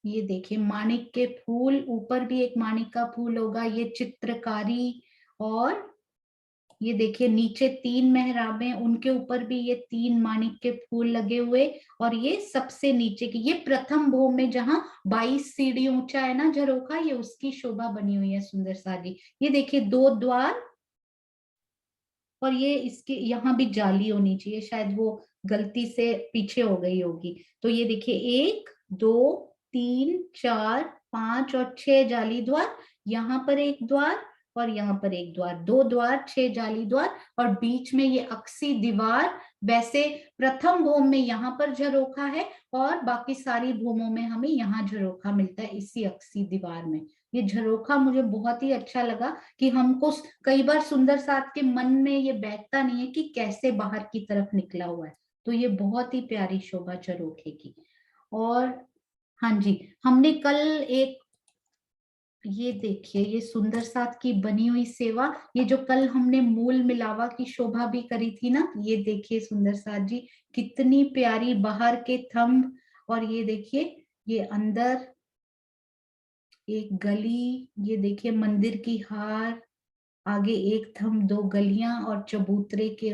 ये देखिए माणिक के फूल, ऊपर भी एक माणिक का फूल होगा, ये चित्रकारी। और ये देखिए नीचे 3 मेहराबें, उनके ऊपर भी ये 3 माणिक के फूल लगे हुए, और ये सबसे नीचे की, ये प्रथम भोम में जहां 22 सीढ़ी ऊंचा है ना झरोखा, ये उसकी शोभा बनी हुई है सुंदर साजी। ये देखिए 2 द्वार, और ये इसके यहाँ भी जाली होनी चाहिए, शायद वो गलती से पीछे हो गई होगी। तो ये देखिए 1 2 3 4 5 और 6 जाली द्वार, यहाँ पर एक द्वार और यहाँ पर एक द्वार, 2 द्वार 6 जाली द्वार, और बीच में ये अक्सी दीवार। वैसे प्रथम भोम में यहाँ पर झरोखा है, और बाकी सारी भूमों में हमें यहाँ झरोखा मिलता है इसी अक्सी दीवार में। ये झरोखा मुझे बहुत ही अच्छा लगा कि हमको कई बार सुंदर साथ के मन में ये बैठता नहीं है कि कैसे बाहर की तरफ निकला हुआ है। तो ये बहुत ही प्यारी शोभा झरोखे की। और हाँ जी, हमने कल एक, ये देखिए ये सुंदर साथ की बनी हुई सेवा, ये जो कल हमने मूल मिलावा की शोभा भी करी थी ना, ये देखिए सुंदर साथ जी कितनी प्यारी, बाहर के थंब, और ये देखिए ये अंदर एक गली, ये देखिए मंदिर की हार, आगे एक थंब 2 गलियां, और चबूतरे के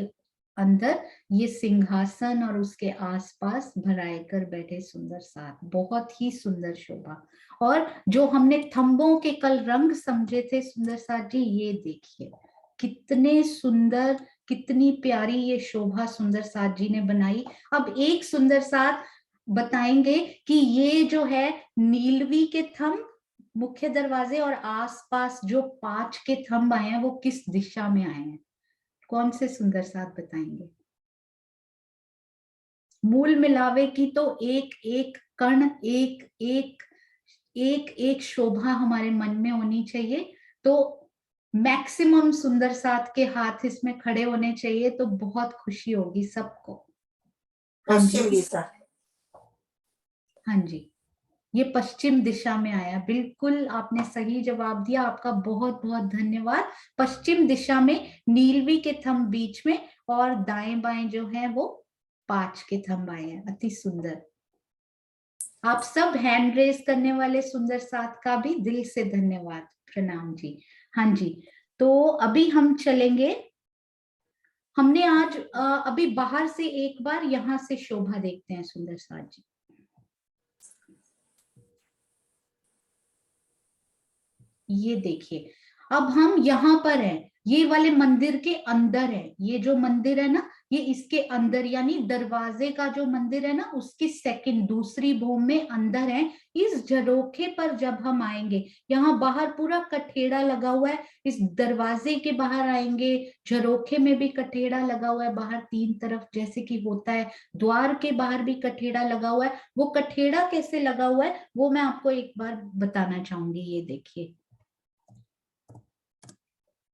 अंदर ये सिंहासन, और उसके आसपास भराए कर बैठे सुंदर साथ। बहुत ही सुंदर शोभा। और जो हमने थंबों के कल रंग समझे थे सुंदर साथ जी, ये देखिए कितने सुंदर, कितनी प्यारी ये शोभा सुंदर साथ जी ने बनाई। अब एक सुंदर साथ बताएंगे कि ये जो है नीलवी के थंब मुख्य दरवाजे और आसपास जो 5 के थंब आए हैं वो किस दिशा में आए हैं, कौन से सुंदर साथ बताएंगे? मूल मिलावे की तो एक एक कण, एक एक एक एक शोभा हमारे मन में होनी चाहिए। तो मैक्सिमम सुंदर साथ के हाथ इसमें खड़े होने चाहिए, तो बहुत खुशी होगी सबको। हाँ जी, हाँ जी, ये पश्चिम दिशा में आया, बिल्कुल आपने सही जवाब दिया, आपका बहुत बहुत धन्यवाद। पश्चिम दिशा में नीलवी के थंब बीच में, और दाएं बाएं जो है वो 5 के थंब आए हैं। अति सुंदर। आप सब हैंड रेज करने वाले सुंदर साथ का भी दिल से धन्यवाद, प्रणाम जी। हाँ जी, तो अभी हम चलेंगे, हमने आज अभी बाहर से एक बार यहाँ से शोभा देखते हैं सुंदर साथ जी। ये देखिए अब हम यहाँ पर हैं, ये वाले मंदिर के अंदर है, ये जो मंदिर है ना ये इसके अंदर, यानी दरवाजे का जो मंदिर है ना उसकी सेकंड दूसरी भूमि में अंदर है। इस झरोखे पर जब हम आएंगे, यहाँ बाहर पूरा कठेड़ा लगा हुआ है, इस दरवाजे के बाहर आएंगे, झरोखे में भी कठेड़ा लगा हुआ है बाहर 3 तरफ जैसे कि होता है, द्वार के बाहर भी कठेड़ा लगा हुआ है। वो कठेड़ा कैसे लगा हुआ है वो मैं आपको एक बार बताना चाहूंगी। ये देखिए,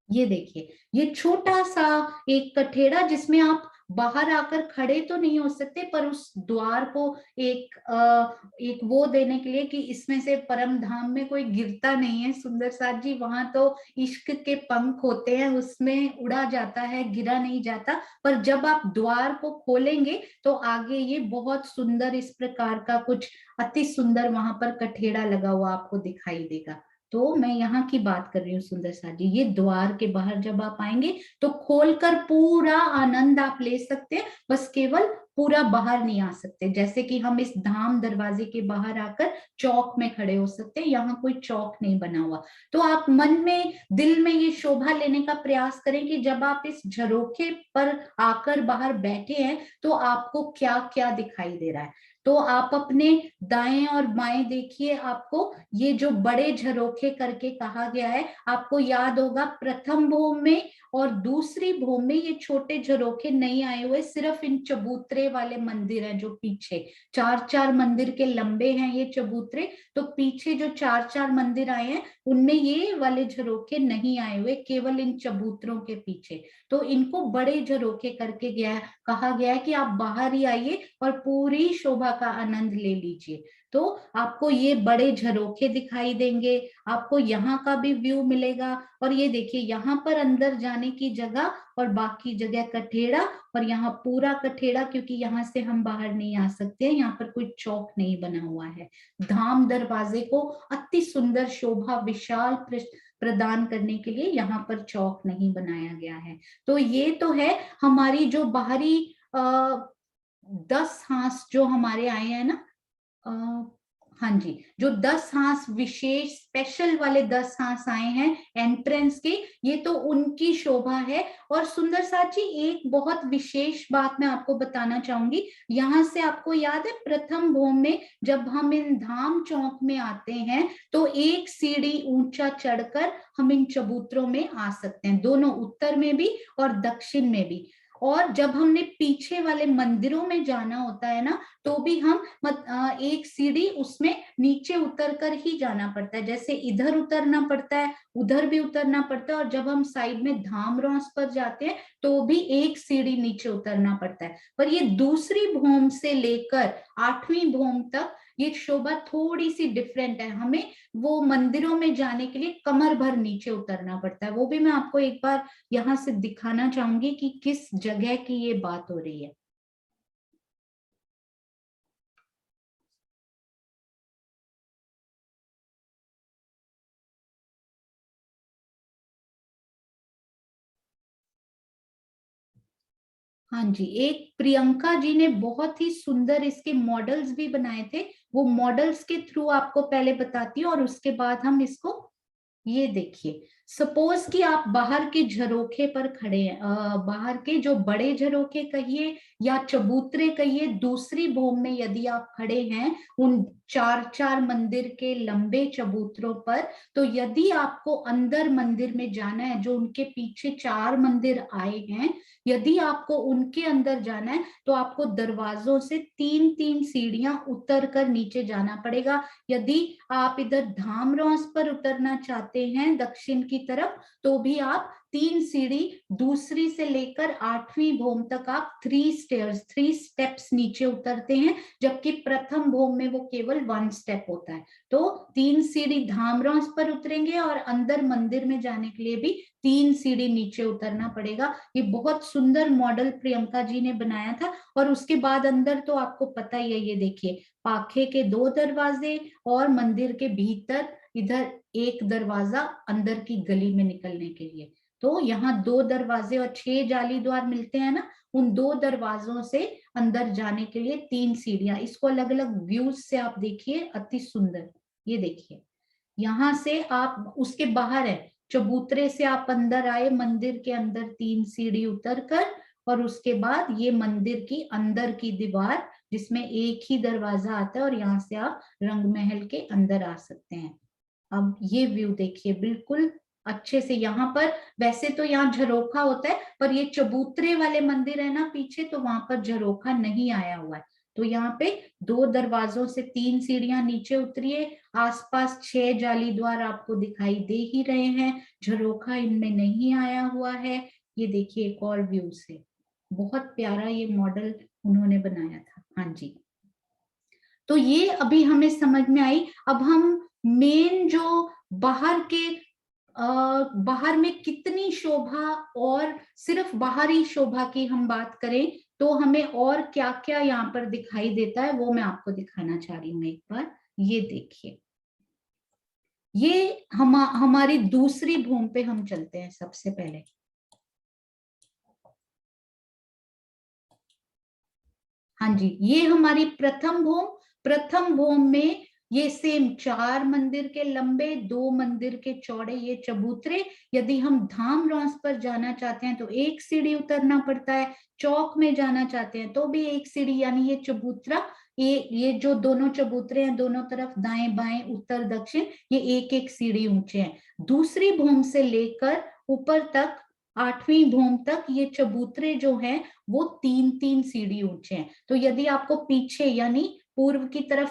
ये देखिए ये छोटा सा एक कठेड़ा जिसमें आप बाहर आकर खड़े तो नहीं हो सकते, पर उस द्वार को एक वो देने के लिए कि इसमें से परम धाम में कोई गिरता नहीं है सुंदर साथ जी, वहां तो इश्क के पंख होते हैं, उसमें उड़ा जाता है, गिरा नहीं जाता। पर जब आप द्वार को खोलेंगे तो आगे ये बहुत सुंदर इस प्रकार का कुछ अति सुंदर वहां पर कठेड़ा लगा हुआ आपको दिखाई देगा। तो मैं यहाँ की बात कर रही हूँ सुंदर साथ जी। ये द्वार के बाहर जब आप आएंगे तो खोलकर पूरा आनंद आप ले सकते हैं, बस केवल पूरा बाहर नहीं आ सकते। जैसे कि हम इस धाम दरवाजे के बाहर आकर चौक में खड़े हो सकते हैं, यहाँ कोई चौक नहीं बना हुआ। तो आप मन में दिल में ये शोभा लेने का प्रयास करें कि जब आप इस झरोखे पर आकर बाहर बैठे हैं तो आपको क्या क्या दिखाई दे रहा है। तो आप अपने दाएं और बाएं देखिए, आपको ये जो बड़े झरोखे करके कहा गया है, आपको याद होगा प्रथम भोम में और दूसरी भोम में ये छोटे झरोखे नहीं आए हुए, सिर्फ इन चबूतरे वाले मंदिर हैं जो पीछे 4-4 मंदिर के लंबे हैं ये चबूतरे, तो पीछे जो 4-4 मंदिर आए हैं उनमें ये वाले झरोखे नहीं आए हुए, केवल इन चबूतरों के पीछे। तो इनको बड़े झरोखे करके कहा गया है कि आप बाहर ही आइए और पूरी शोभा का आनंद ले लीजिए। तो आपको ये बड़े झरोखे दिखाई देंगे, आपको यहाँ का भी व्यू मिलेगा, और ये देखिए यहाँ पर अंदर जाने की जगह और बाकी जगह कठेड़ा, और यहाँ पूरा कठेड़ा क्योंकि यहाँ से हम बाहर नहीं आ सकते हैं, यहाँ पर कोई चौक नहीं बना हुआ है। धाम दरवाजे को अति सुंदर शोभा, विशाल प्रदान करने के लिए यहाँ पर चौक नहीं बनाया गया है। तो ये तो है हमारी जो बाहरी 10 हांस जो हमारे आए हैं ना, हाँ जी, जो 10 हांस विशेष स्पेशल वाले 10 हांस आए हैं एंट्रेंस के, ये तो उनकी शोभा है। और सुंदर साथ जी एक बहुत विशेष बात मैं आपको बताना चाहूंगी, यहाँ से आपको याद है प्रथम भोम में जब हम इन धाम चौक में आते हैं तो एक सीढ़ी ऊंचा चढ़कर हम इन चबूतरों में आ सकते हैं, दोनों उत्तर में भी और दक्षिण में भी। और जब हमने पीछे वाले मंदिरों में जाना होता है ना, तो भी हम एक सीढ़ी उसमें नीचे उतर कर ही जाना पड़ता है, जैसे इधर उतरना पड़ता है उधर भी उतरना पड़ता है। और जब हम साइड में धाम रॉस पर जाते हैं तो भी एक सीढ़ी नीचे उतरना पड़ता है। पर ये दूसरी भोम से लेकर 8वीं भोम तक ये शोभा थोड़ी सी डिफरेंट है, हमें वो मंदिरों में जाने के लिए कमर भर नीचे उतरना पड़ता है। वो भी मैं आपको एक बार यहाँ से दिखाना चाहूंगी कि किस जगह की ये बात हो रही है। हाँ जी, एक प्रियंका जी ने बहुत ही सुंदर इसके मॉडल्स भी बनाए थे, वो मॉडल्स के थ्रू आपको पहले बताती हूँ और उसके बाद हम इसको, ये देखिए सपोज कि आप बाहर के झरोखे पर खड़े हैं, बाहर के जो बड़े झरोखे कहिए या चबूतरे कहिए, दूसरी भोम में यदि आप खड़े हैं उन 4-4 मंदिर के लंबे चबूतरों पर, तो यदि आपको अंदर मंदिर में जाना है, जो उनके पीछे 4 मंदिर आए हैं, यदि आपको उनके अंदर जाना है तो आपको दरवाजों से 3-3 सीढ़ियां उतर कर नीचे जाना पड़ेगा। यदि आप इधर धाम रॉस पर उतरना चाहते हैं दक्षिण की तरफ, तो भी आप 3 सीढ़ी दूसरी से लेकर 8वीं भोम तक आप 3 स्टेप्स नीचे उतरते हैं, जबकि प्रथम भोम में वो केवल 1 स्टेप होता है। तो 3 सीढ़ी धाम रॉस पर उतरेंगे और अंदर मंदिर में जाने के लिए भी 3 सीढ़ी नीचे उतरना पड़ेगा। ये बहुत सुंदर मॉडल प्रियंका जी ने बनाया था। और उसके बाद अंदर तो आपको पता ही है, ये देखिए पाखे के 2 दरवाजे और मंदिर के भीतर इधर एक दरवाजा अंदर की गली में निकलने के लिए। तो यहाँ 2 दरवाजे और 6 जाली द्वार मिलते हैं ना, उन 2 दरवाजों से अंदर जाने के लिए 3 सीढ़ियां। इसको अलग अलग व्यूज से आप देखिए, अति सुंदर। ये देखिए यहाँ से आप उसके बाहर है, चबूतरे से आप अंदर आए मंदिर के अंदर 3 सीढ़ी उतर कर, और उसके बाद ये मंदिर की अंदर की दीवार जिसमें एक ही दरवाजा आता है और यहाँ से आप रंग महल के अंदर आ सकते हैं। अब ये व्यू देखिए बिल्कुल अच्छे से। यहाँ पर वैसे तो यहाँ झरोखा होता है, पर ये चबूतरे वाले मंदिर है ना पीछे, तो वहां पर झरोखा नहीं आया हुआ है। तो यहाँ पे 2 दरवाजों से 3 सीढ़ियां नीचे उतरिए, आसपास 6 जाली द्वार आपको दिखाई दे ही रहे हैं, झरोखा इनमें नहीं आया हुआ है। ये देखिए एक और व्यू से, बहुत प्यारा ये मॉडल उन्होंने बनाया था। हाँ जी, तो ये अभी हमें समझ में आई। अब हम मेन जो बाहर में कितनी शोभा, और सिर्फ बाहरी शोभा की हम बात करें तो हमें और क्या क्या यहाँ पर दिखाई देता है, वो मैं आपको दिखाना चाह रही हूँ एक बार। ये देखिए, ये हमारी दूसरी भूमि पे हम चलते हैं सबसे पहले। हाँ जी, ये हमारी प्रथम भोम में ये सेम 4 मंदिर के लंबे, 2 मंदिर के चौड़े ये चबूतरे। यदि हम धाम रॉस पर जाना चाहते हैं तो 1 सीढ़ी उतरना पड़ता है, चौक में जाना चाहते हैं तो भी 1 सीढ़ी, यानी ये चबूतरा, ये जो दोनों चबूतरे हैं दोनों तरफ दाएं बाएं उत्तर दक्षिण, ये 1-1 सीढ़ी ऊंचे हैं। दूसरी भूमि से लेकर ऊपर तक 8वीं भूमि तक ये चबूतरे जो हैं वो 3-3 सीढ़ी ऊंचे हैं। तो यदि आपको पीछे यानी पूर्व की तरफ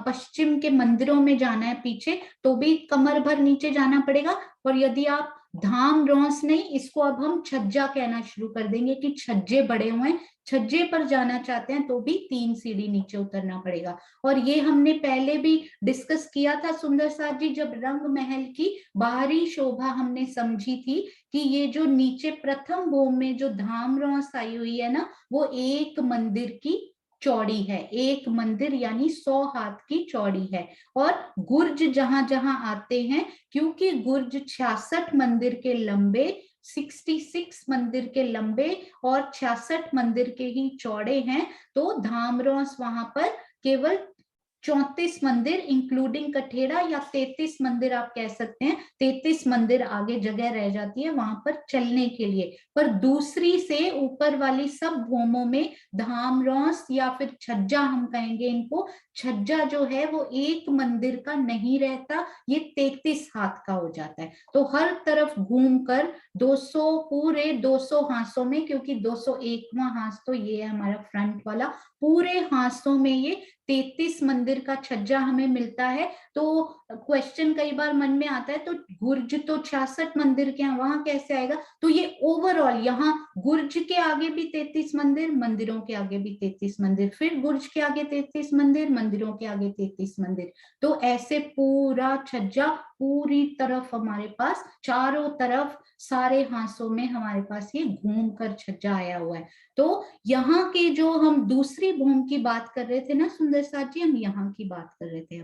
पश्चिम के मंदिरों में जाना है पीछे, तो भी कमर भर नीचे जाना पड़ेगा। और यदि आप धाम रॉस नहीं, इसको अब हम छज्जा कहना शुरू कर देंगे कि छज्जे बड़े हुए हैं, छज्जे पर जाना चाहते हैं तो भी 3 सीढ़ी नीचे उतरना पड़ेगा। और ये हमने पहले भी डिस्कस किया था सुंदर साथ जी, जब रंग महल की बाहरी शोभा हमने समझी थी कि ये जो नीचे प्रथम भूमि में जो धाम रॉस आई हुई है ना, वो एक मंदिर की चौड़ी है, एक मंदिर यानी 100 हाथ की चौड़ी है। और गुर्ज जहां जहां आते हैं, क्योंकि गुर्ज 66 मंदिर के लंबे, 66 मंदिर के लंबे और 66 मंदिर के ही चौड़े हैं, तो धामरोस वहां पर केवल 34 मंदिर इंक्लूडिंग कठेड़ा, या 33 मंदिर आप कह सकते हैं, 33 मंदिर आगे जगह रह जाती है वहां पर चलने के लिए। पर दूसरी से ऊपर वाली सब भूमों में धामरोस या फिर छज्जा हम कहेंगे इनको, छज्जा जो है वो एक मंदिर का नहीं रहता, ये 33 हाथ का हो जाता है। तो हर तरफ घूमकर 200 पूरे 200 हांसों में, क्योंकि 201वां हांस तो ये है हमारा फ्रंट वाला, पूरे हांसों में ये 33 मंदिर का छज्जा हमें मिलता है। तो क्वेश्चन कई बार मन में आता है, तो गुर्ज तो 66 मंदिर के हैं, वहां कैसे आएगा? तो ये ओवरऑल यहाँ गुर्ज के आगे भी 33 मंदिर, मंदिरों के आगे भी 33 मंदिर, फिर गुर्ज के आगे 33 मंदिर, मंदिरों के आगे 33 मंदिर। तो ऐसे पूरा छज्जा पूरी तरफ हमारे पास, चारों तरफ सारे हांसों में हमारे पास ये घूम कर छज्जा आया हुआ है। तो यहाँ के जो हम दूसरी भूमि की बात कर रहे थे ना सुंदर साथ जी, हम यहाँ की बात कर रहे थे।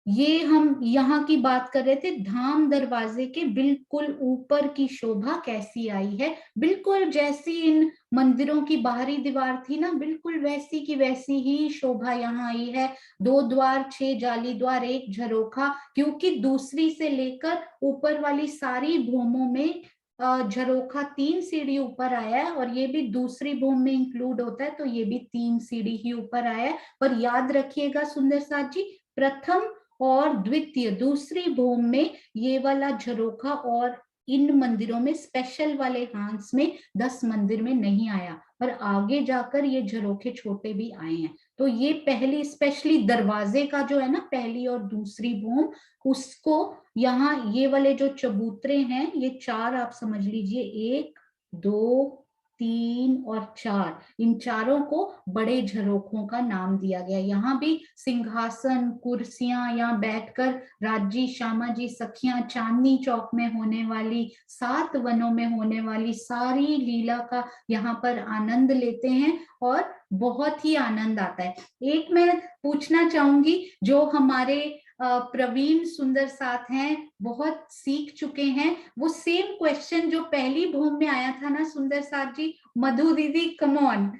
ये हम यहाँ की बात कर रहे थे, धाम दरवाजे के बिल्कुल ऊपर की शोभा कैसी आई है, बिल्कुल जैसी इन मंदिरों की बाहरी दीवार थी ना, बिल्कुल वैसी की वैसी ही शोभा यहाँ आई है। 2 द्वार, 6 जाली द्वार, 1 झरोखा, क्योंकि दूसरी से लेकर ऊपर वाली सारी भूमों में झरोखा 3 सीढ़ी ऊपर आया है, और ये भी दूसरी भूमि में इंक्लूड होता है, तो ये भी 3 सीढ़ी ही ऊपर आया है। पर याद रखिएगा सुंदर साथ जी, प्रथम और द्वितीय, दूसरी भूमि में ये वाला झरोखा और इन मंदिरों में स्पेशल वाले हांस में 10 मंदिर में नहीं आया, पर आगे जाकर ये झरोखे छोटे भी आए हैं। तो ये पहली स्पेशली दरवाजे का जो है ना, पहली और दूसरी भूमि, उसको यहाँ ये वाले जो चबूतरे हैं, ये 4 आप समझ लीजिए, 1 2 3 और 4, इन चारों को बड़े झरोखों का नाम दिया गया। यहाँ भी सिंहासन, कुर्सियां, यहाँ बैठकर राजी, श्यामा जी, सखियां, चांदनी चौक में होने वाली, 7 वनों में होने वाली सारी लीला का यहाँ पर आनंद लेते हैं, और बहुत ही आनंद आता है। एक मैं पूछना चाहूंगी, जो हमारे प्रवीण सुंदर साथ हैं, बहुत सीख चुके हैं, वो सेम क्वेश्चन जो पहली भूमि में आया था ना सुंदर साथ जी, मधु दीदी कम ऑन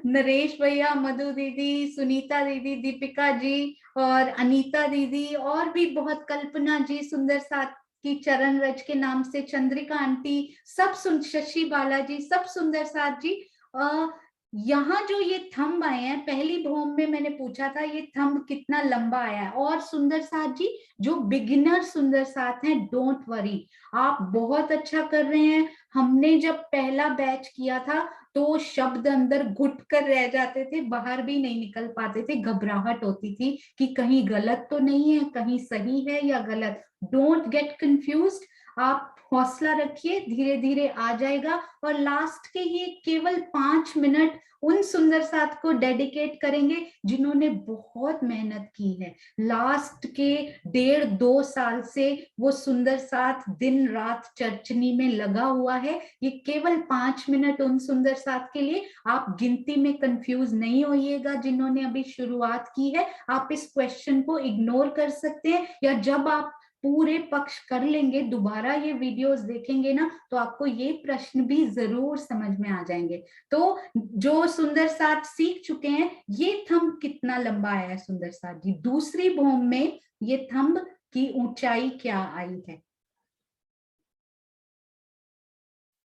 नरेश भैया, मधु दीदी, सुनीता दीदी, दीपिका जी और अनीता दीदी, और भी बहुत, कल्पना जी, सुंदर साथ की चरण रज के नाम से, चंद्रिका आंटी, सब शशि बालाजी, सब सुंदर साथ जी। यहाँ जो ये थंब आए हैं, पहली भूमि में मैंने पूछा था ये थंब कितना लंबा आया है। और सुंदर साथ जी, जो बिगिनर सुंदर साथ हैं, डोंट वरी, आप बहुत अच्छा कर रहे हैं। हमने जब पहला बैच किया था तो शब्द अंदर घुट कर रह जाते थे, बाहर भी नहीं निकल पाते थे, घबराहट होती थी कि कहीं गलत तो नहीं है, कहीं सही है या गलत। डोंट गेट कंफ्यूज्ड, आप हौसला रखिए, धीरे धीरे आ जाएगा। और लास्ट के ये केवल 5 मिनट उन सुंदर साथ को डेडिकेट करेंगे जिन्होंने बहुत मेहनत की है। लास्ट के 1.5-2 साल से वो सुंदर साथ दिन रात चर्चनी में लगा हुआ है। ये केवल 5 मिनट उन सुंदर साथ के लिए, आप गिनती में कंफ्यूज नहीं होइएगा जिन्होंने अभी शुरुआत की है। आप इस क्वेश्चन को इग्नोर कर सकते हैं, या जब आप पूरे पक्ष कर लेंगे, दोबारा ये वीडियोस देखेंगे ना, तो आपको ये प्रश्न भी जरूर समझ में आ जाएंगे। तो जो सुंदर साथ सीख चुके हैं, ये थंब कितना लंबा आया है सुंदर साथ जी, दूसरी भूमि में ये थंब की ऊंचाई क्या आई है?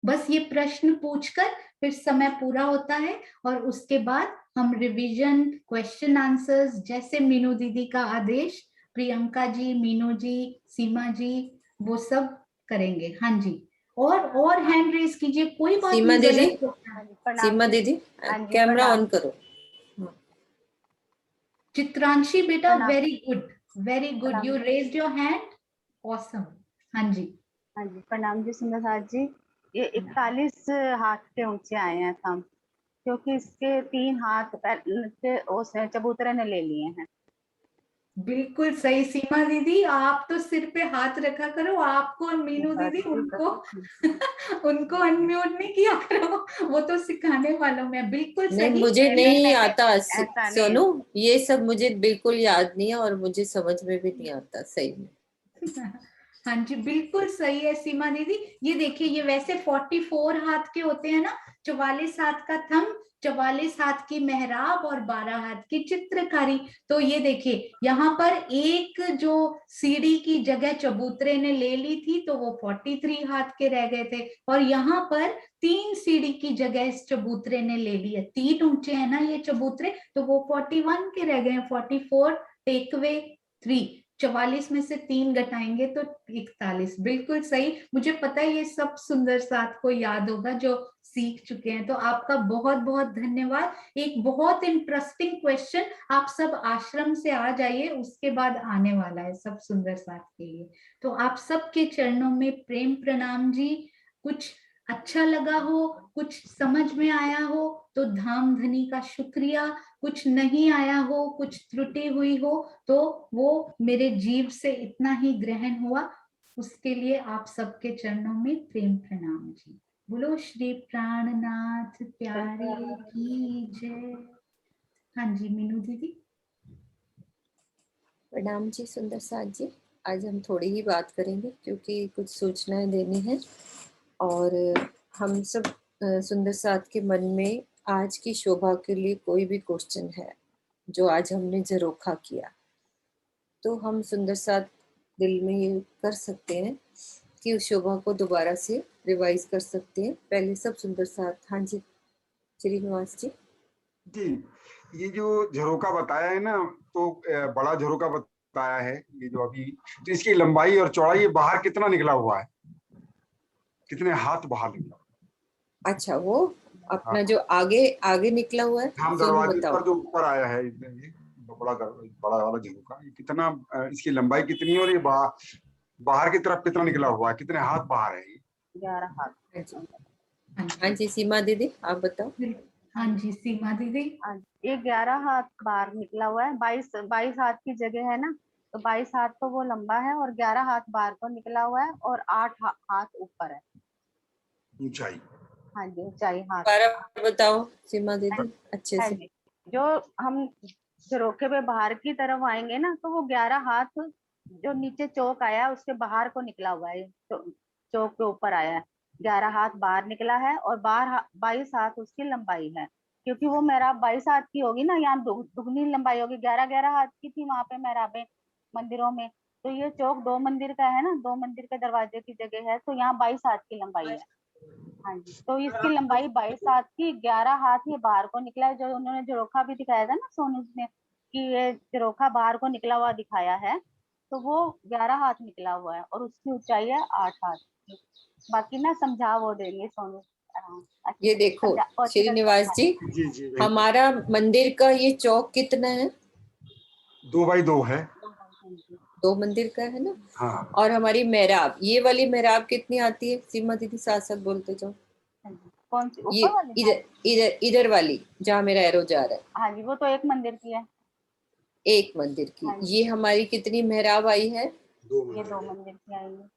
बस ये प्रश्न पूछकर फिर समय पूरा होता है, और उसके बाद हम रिवीजन, क्वेश्चन आंसर्स, जैसे मीनू दीदी का आदेश, प्रियंका जी, मीनू जी, सीमा जी, वो सब करेंगे। हाँ जी, और हैंड रेज कीजिए, कोई बात सीमा नहीं। दीदी, गलत सीमा दीदी, कैमरा ऑन करो। चित्रांशी बेटा, very good, very good, you raised your hand, awesome. हाँ जी, हाँ जी, प्रणाम जी सुंदर साथ जी। ये 41 हाथ के ऊंचे आए हैं थंब, क्योंकि इसके 3 हाथ के उस चबूतरे ने ले लिए हैं। बिल्कुल सही सीमा दीदी, आप तो सिर पे हाथ रखा करो, आपको और मीनू दीदी उनको उनको अनम्यूट नहीं किया करो, वो तो सिखाने वालों में। बिल्कुल नहीं, सही। मुझे नहीं आता ऐसा नहीं सोनू, ये सब मुझे बिल्कुल याद नहीं है और मुझे समझ में भी नहीं आता सही में। हाँ जी बिल्कुल सही है सीमा दीदी। ये देखिए, ये वैसे 44 हाथ के होते हैं ना, 44 हाथ का थंब, 44 हाथ की मेहराब और 12 हाथ की चित्रकारी। तो ये देखिए यहाँ पर एक जो सीढ़ी की जगह चबूतरे ने ले ली थी तो वो 43 हाथ के रह गए थे, और यहाँ पर 3 सीढ़ी की जगह इस चबूतरे ने ले ली है, 3 ऊंचे है ना ये चबूतरे, तो वो 41 के रह गए। 44 टेक अवे 3, 44 में से 3 घटाएंगे तो 41। बिल्कुल सही। मुझे पता है ये सब सुंदर साथ को याद होगा जो सीख चुके हैं, तो आपका बहुत बहुत धन्यवाद। एक बहुत इंटरेस्टिंग क्वेश्चन, आप सब आश्रम से आ जाइए, उसके बाद आने वाला है सब सुंदर साथ के लिए। तो आप सबके चरणों में प्रेम प्रणाम जी। कुछ अच्छा लगा हो, कुछ समझ में आया हो तो धाम धनी का शुक्रिया, कुछ नहीं आया हो, कुछ त्रुटि हुई हो तो वो मेरे जीव से इतना ही ग्रहण हुआ, उसके लिए आप सबके चरणों में प्रेम प्रणाम जी। बोलो श्री प्राणनाथ प्यारे की जय। हाँ जी मीनू दीदी। प्रणाम जी सुंदर साथ जी। आज हम थोड़ी ही बात करेंगे क्योंकि कुछ सूचनाएं देनी है, और हम सब सुंदर साथ के मन में आज की शोभा के लिए कोई भी क्वेश्चन है जो आज हमने झरोखा किया, तो हम सुंदर साथ दिल में ये कर सकते हैं कि उस शोभा को दोबारा से रिवाइज कर सकते हैं। पहले सब सुंदर साथ। हाँ जी श्रीनिवास जी। जी, ये जो झरोका बताया है ना, तो बड़ा झरोका बताया है ये जो अभी, तो इसकी लंबाई और चौड़ाई, ये बाहर कितना निकला हुआ है, कितने हाथ बाहर निकला? अच्छा, वो अपना जो आगे आगे निकला हुआ है, हम सोनू दरवाजे बताओ। पर जो ऊपर आया है, ये बड़ा वाला झरोका, ये कितना, इसकी लंबाई कितनी है, और ये बाहर की तरफ कितना निकला हुआ है, कितने हाथ बाहर है ये? 11 हाथ। हाँ जी, हाँ जी सीमा दीदी आप बताओ। हाँ जी सीमा दीदी। ये 11 हाथ बाहर निकला हुआ है। 22 हाथ की जगह है ना, तो 22 हाथ तो वो लंबा है और 11 हाथ बाहर को निकला हुआ है और 8 हाथ ऊपर है। ऊंचाई। हाँ जी, ऊंचाई हाथ। दोबारा बताओ सीमा दीदी अच्छे हाँ से। जी, जो हम झरोखे पे बाहर की तरफ आएंगे ना, तो वो 11 हाथ जो नीचे चौक आया है उसके बाहर को निकला हुआ है, चौक के ऊपर आया है। 11 हाथ बाहर निकला है और 22 हाथ उसकी लंबाई है, क्योंकि वो मेहराब 22 हाथ की होगी ना, यहाँ दुगनी लंबाई होगी। 11 हाथ की थी वहां पे मेहराबें मंदिरों में, तो ये चौक 2 मंदिर का है ना, 2 मंदिर के दरवाजे की जगह है, तो यहाँ 22 हाथ की लंबाई है। हाँ जी, तो इसकी लंबाई 22 हाथ की, 11 हाथ ये बाहर को निकला है। जो उन्होंने झरोखा भी दिखाया था ना सोनू जी ने, कि ये झरोखा बाहर को निकला हुआ दिखाया है, तो वो 11 हाथ निकला हुआ है और उसकी ऊंचाई है 8 हाथ। बाकी ना समझा वो देंगे सोनू। ये देखो श्रीनिवास जी, जी जी, हमारा मंदिर का ये चौक कितना है? 2x2 है। 2 मंदिर का है ना। हाँ। और हमारी मेहराब, ये वाली मेहराब कितनी आती है? सीमा दीदी साथ साथ बोलते जाओ। कौन सी ये ऊपर वाली? इधर इधर इधर वाली जहाँ मेरा एरो जा रहा है। हाँ जी, वो तो एक मंदिर की है। एक मंदिर की। हाँ जी। ये हमारी कितनी मेहराब आई है? ये 2 मंदिर की आई है।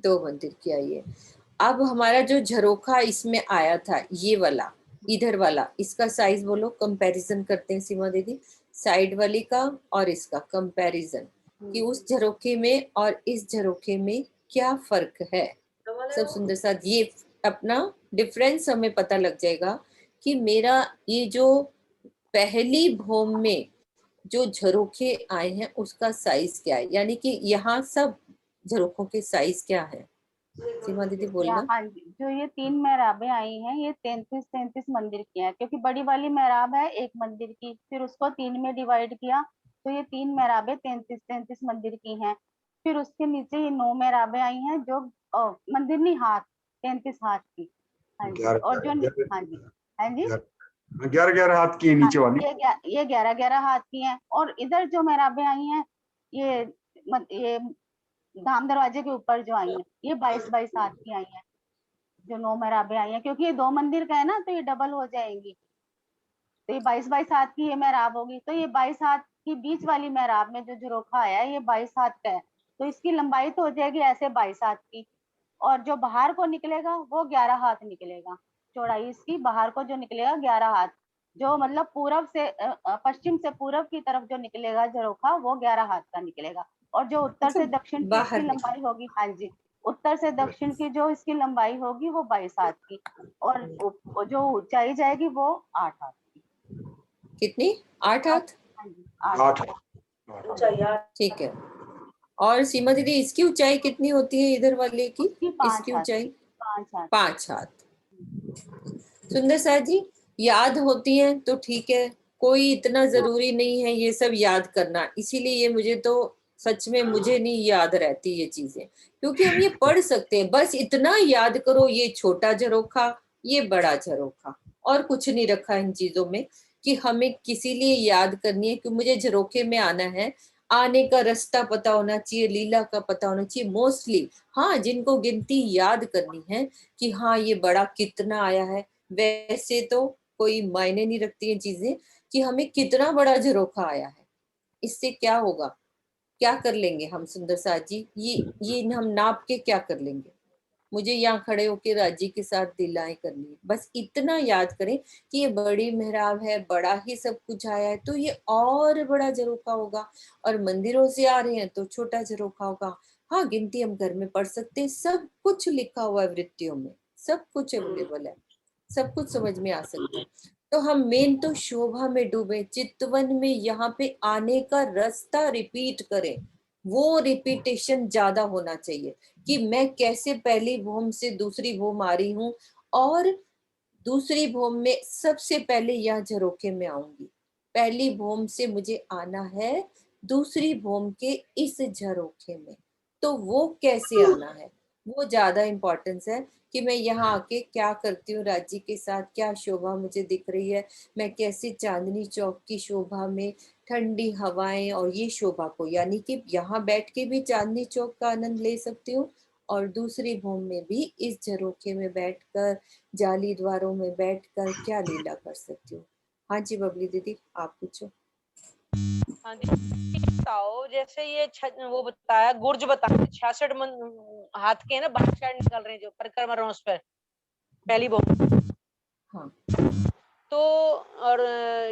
2 मंदिर की आई है। अब हमारा जो झरोखा इसमें आया था, ये वाला इधर वाला, इसका साइज बोलो, कंपैरिजन करते हैं सीमा दीदी, साइड वाली का और इसका कंपैरिजन, कि उस झरोखे में और इस झरोखे में क्या फर्क है। सब सुंदर साथ ये अपना डिफरेंस हमें पता लग जाएगा कि मेरा ये जो पहली भौम में जो झरोखे आए हैं उसका साइज क्या है, यानी कि यहाँ सब झरोखों के साइज क्या है। सीमा दीदी बोलना। हाँ जी, जो ये 3 मेहराबें आई हैं, ये 33 मंदिर की हैं, क्योंकि बड़ी वाली मेहराब है एक मंदिर की, फिर उसको 3 में डिवाइड किया, तो ये 3 मेहराबें 33 मंदिर की हैं। फिर उसके नीचे ये 9 मेहराबें आई हैं, जो मंदिर नहीं, हाथ, 33 हाथ की। हाँ जी, और जो हाँ जी, हाँ जी, 11 हाथ की है नीचे वाली। ये 11 हाथ की हैं। और इधर जो मेहराबें आई हैं, ये धाम दरवाजे के ऊपर जो आई है, ये 22 हाथ की आई है। जो 9 मेहराबें आई हैं, क्योंकि ये 2 मंदिर का है ना, तो ये डबल हो जाएंगी, तो ये 22 हाथ की ये मेहराब होगी। तो ये 22 हाथ कि बीच वाली मेहराब में जो झरोखा आया है ये 22 हाथ का है, तो इसकी लंबाई तो हो जाएगी ऐसे 22 हाथ की, और जो बाहर को निकलेगा वो 11 हाथ निकलेगा। चौड़ाई इसकी बाहर को जो निकलेगा 11 हाथ, जो मतलब पूरब से पश्चिम से पूरब की तरफ जो निकलेगा झरोखा वो 11 हाथ का निकलेगा, और जो उत्तर से मतलब दक्षिण की इसकी बाहर निकल, लंबाई होगी, हाँ जी, उत्तर से दक्षिण की जो इसकी लंबाई होगी वो 22 हाथ की, और जो ऊंचाई जाएगी वो 8 हाथ की। कितनी? 8 हाथ। हाँ जी, 8 8 ठीक है। और सीमा दीदी इसकी ऊंचाई कितनी होती है इधर वाले की? की 5 इसकी हाथ, ऊंचाई 5 हाथ। 5 हाथ। सुंदर सा जी, याद होती है तो ठीक है, कोई इतना जरूरी नहीं है ये सब याद करना, इसीलिए ये मुझे तो सच में मुझे नहीं याद रहती ये चीजें, क्योंकि हम ये पढ़ सकते हैं, बस इतना याद करो, ये छोटा झरोखा, ये बड़ा झरोखा, और कुछ नहीं रखा इन चीजों में कि हमें किसी लिए याद करनी है कि मुझे झरोखे में आना है, आने का रास्ता पता होना चाहिए, लीला का पता होना चाहिए मोस्टली। हाँ, जिनको गिनती याद करनी है कि हाँ ये बड़ा कितना आया है, वैसे तो कोई मायने नहीं रखती है चीजें कि हमें कितना बड़ा झरोखा आया है, इससे क्या होगा, क्या कर लेंगे हम सुंदर सा जी, ये हम नाप के क्या कर लेंगे? मुझे यहाँ खड़े होके राजी के साथ दिलाएं करनी है, बस इतना याद करें कि ये बड़ी मेहराब है, बड़ा ही सब कुछ आया है तो ये और बड़ा झरोखा होगा, और मंदिरों से आ रहे हैं तो छोटा झरोखा होगा। हाँ, गिनती हम घर में पढ़ सकते हैं, सब कुछ लिखा हुआ है वृत्तियों में, सब कुछ अवेलेबल है, सब कुछ समझ में आ सकता है। तो हम मेन तो शोभा में डूबे, चितवन में यहाँ पे आने का रास्ता रिपीट करें, वो रिपीटेशन ज्यादा होना चाहिए कि मैं कैसे पहली भूम से दूसरी भूम आ रही हूँ, और दूसरी भूम में सबसे पहले यह झरोखे में आऊंगी, पहली भूम से मुझे आना है दूसरी भूम के इस झरोखे में, तो वो कैसे आना है, वो ज्यादा इम्पोर्टेंस है कि मैं यहाँ आके क्या करती हूँ राज्य के साथ, क्या शोभा मुझे दिख रही है, मैं कैसे चांदनी चौक की शोभा में ठंडी हवाएं और ये शोभा को, यानी कि यहाँ बैठ के भी चांदनी चौक का आनंद ले सकती हूँ, और दूसरी भूम में भी इस झरोखे में बैठकर, जाली द्वारों में बैठकर क्या लीला कर सकती हूँ। हाँ जी बबली दीदी, आप पूछो। हाँ जी, बताओ जैसे ये वो बताया, गुर्ज बताया 66 हाथ के है ना, बाहर साइड निकल रहे हैं जो परिक्रमा रोस पर पहली भूमि। हाँ, तो और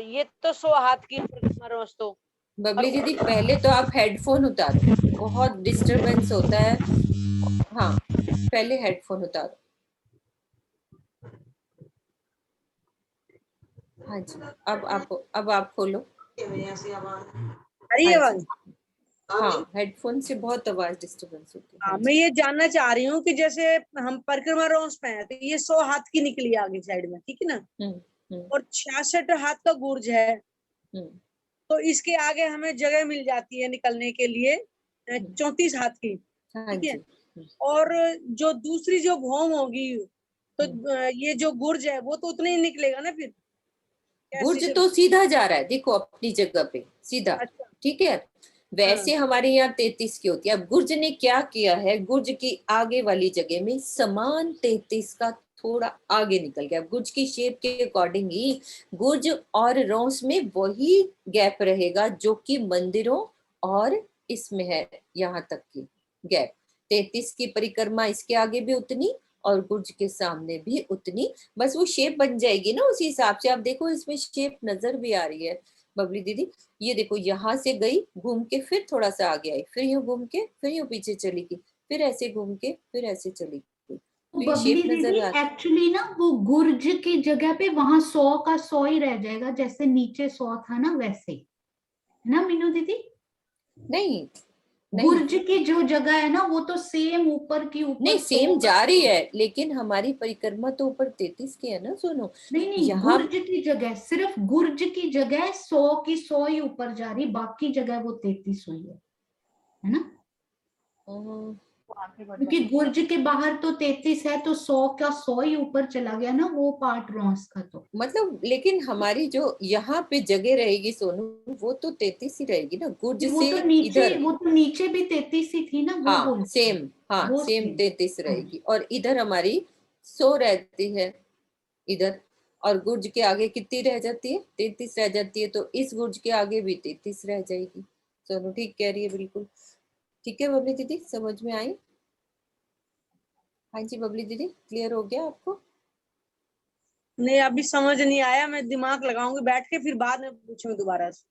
ये तो 100 हाथ की परिक्रमा रोस। तो बबली दीदी पहले तो आप हेडफोन उतारो, बहुत डिस्टरबेंस होता है। हाँ, पहले हेडफोन उतारो। हाँ जी, अब आप खोलो। अरे हाँ जी, हाँ, हेडफोन से बहुत आवाज डिस्टरबेंस होती है। हाँ, हाँ मैं जी, ये जानना चाह रही हूँ कि जैसे हम परिक्रमा रोस पे हैं तो ये 100 हाथ की निकली आगे साइड में, ठीक है ना, और 66 हाथ का गुर्ज है, तो इसके आगे हमें जगह मिल जाती है निकलने के लिए 34 हाथ की, हाँ ठीक है। जी। और जो दूसरी जो भौम होगी तो ये जो गुर्ज है वो तो उतना ही निकलेगा ना फिर, गुर्ज कैसे? तो सीधा जा रहा है, देखो अपनी जगह पे सीधा, अच्छा, ठीक है। वैसे हमारे यहाँ 33 की होती है, अब गुर्ज ने क्या किया है, गुर्ज की आगे वाली जगह में समान 33 का थोड़ा आगे निकल गया, गुर्ज की शेप के अकॉर्डिंग ही गुर्ज और रोस में वही गैप रहेगा जो कि मंदिरों और इसमें है, यहाँ तक की गैप 33 की परिक्रमा इसके आगे भी उतनी और गुर्ज के सामने भी उतनी, बस वो शेप बन जाएगी ना उसी हिसाब से। आप देखो इसमें शेप नजर भी आ रही है बबली दीदी, ये देखो यहाँ से गई घूम के फिर थोड़ा सा आगे आई, फिर यूं घूम के फिर यूं पीछे चली गई, फिर ऐसे घूम के फिर ऐसे चली गई, तो ये बबली शेप दीदी नजर आ रही एक्चुअली ना वो गुर्ज की जगह पे वहां 100 का 100 ही रह जाएगा, जैसे नीचे 100 था ना वैसे, है ना मीनू दीदी? नहीं नहीं गुर्ज की जो जगह है ना वो तो सेम ऊपर की ऊपर नहीं, 100 सेम का जा रही 100। है, लेकिन हमारी परिक्रमा तो ऊपर 33 की है ना सोनू, नहीं नहीं, यहाँ गुर्ज की जगह, सिर्फ गुर्ज की जगह 100 की 100 ही ऊपर जा रही, बाकी जगह वो 33 हुई है ना? क्योंकि गुर्ज के बाहर तो 33 है, तो 100 का 100 ही ऊपर चला गया ना वो पार्ट रोंस का। तो मतलब लेकिन हमारी जो यहाँ पे जगह रहेगी सोनू वो तो 33 ही रहेगी ना, गुर्ज वो से तो नीचे, इधर। वो तो नीचे भी 33 ही थी ना, वो हाँ बोल सेम, हाँ वो सेम सेम। 33 रहेगी, और इधर हमारी 100 रहती है इधर, और गुर्ज के आगे कितनी रह जाती है? 33 रह जाती है। तो इस गुर्ज के आगे भी 33 रह जाएगी। सोनू ठीक कह रही है, बिल्कुल ठीक है। बबली दीदी समझ में आई? हाँ जी बबली दीदी, क्लियर हो गया आपको? नहीं अभी समझ नहीं आया, मैं दिमाग लगाऊंगी बैठ के, फिर बाद में पूछूंगी दोबारा से।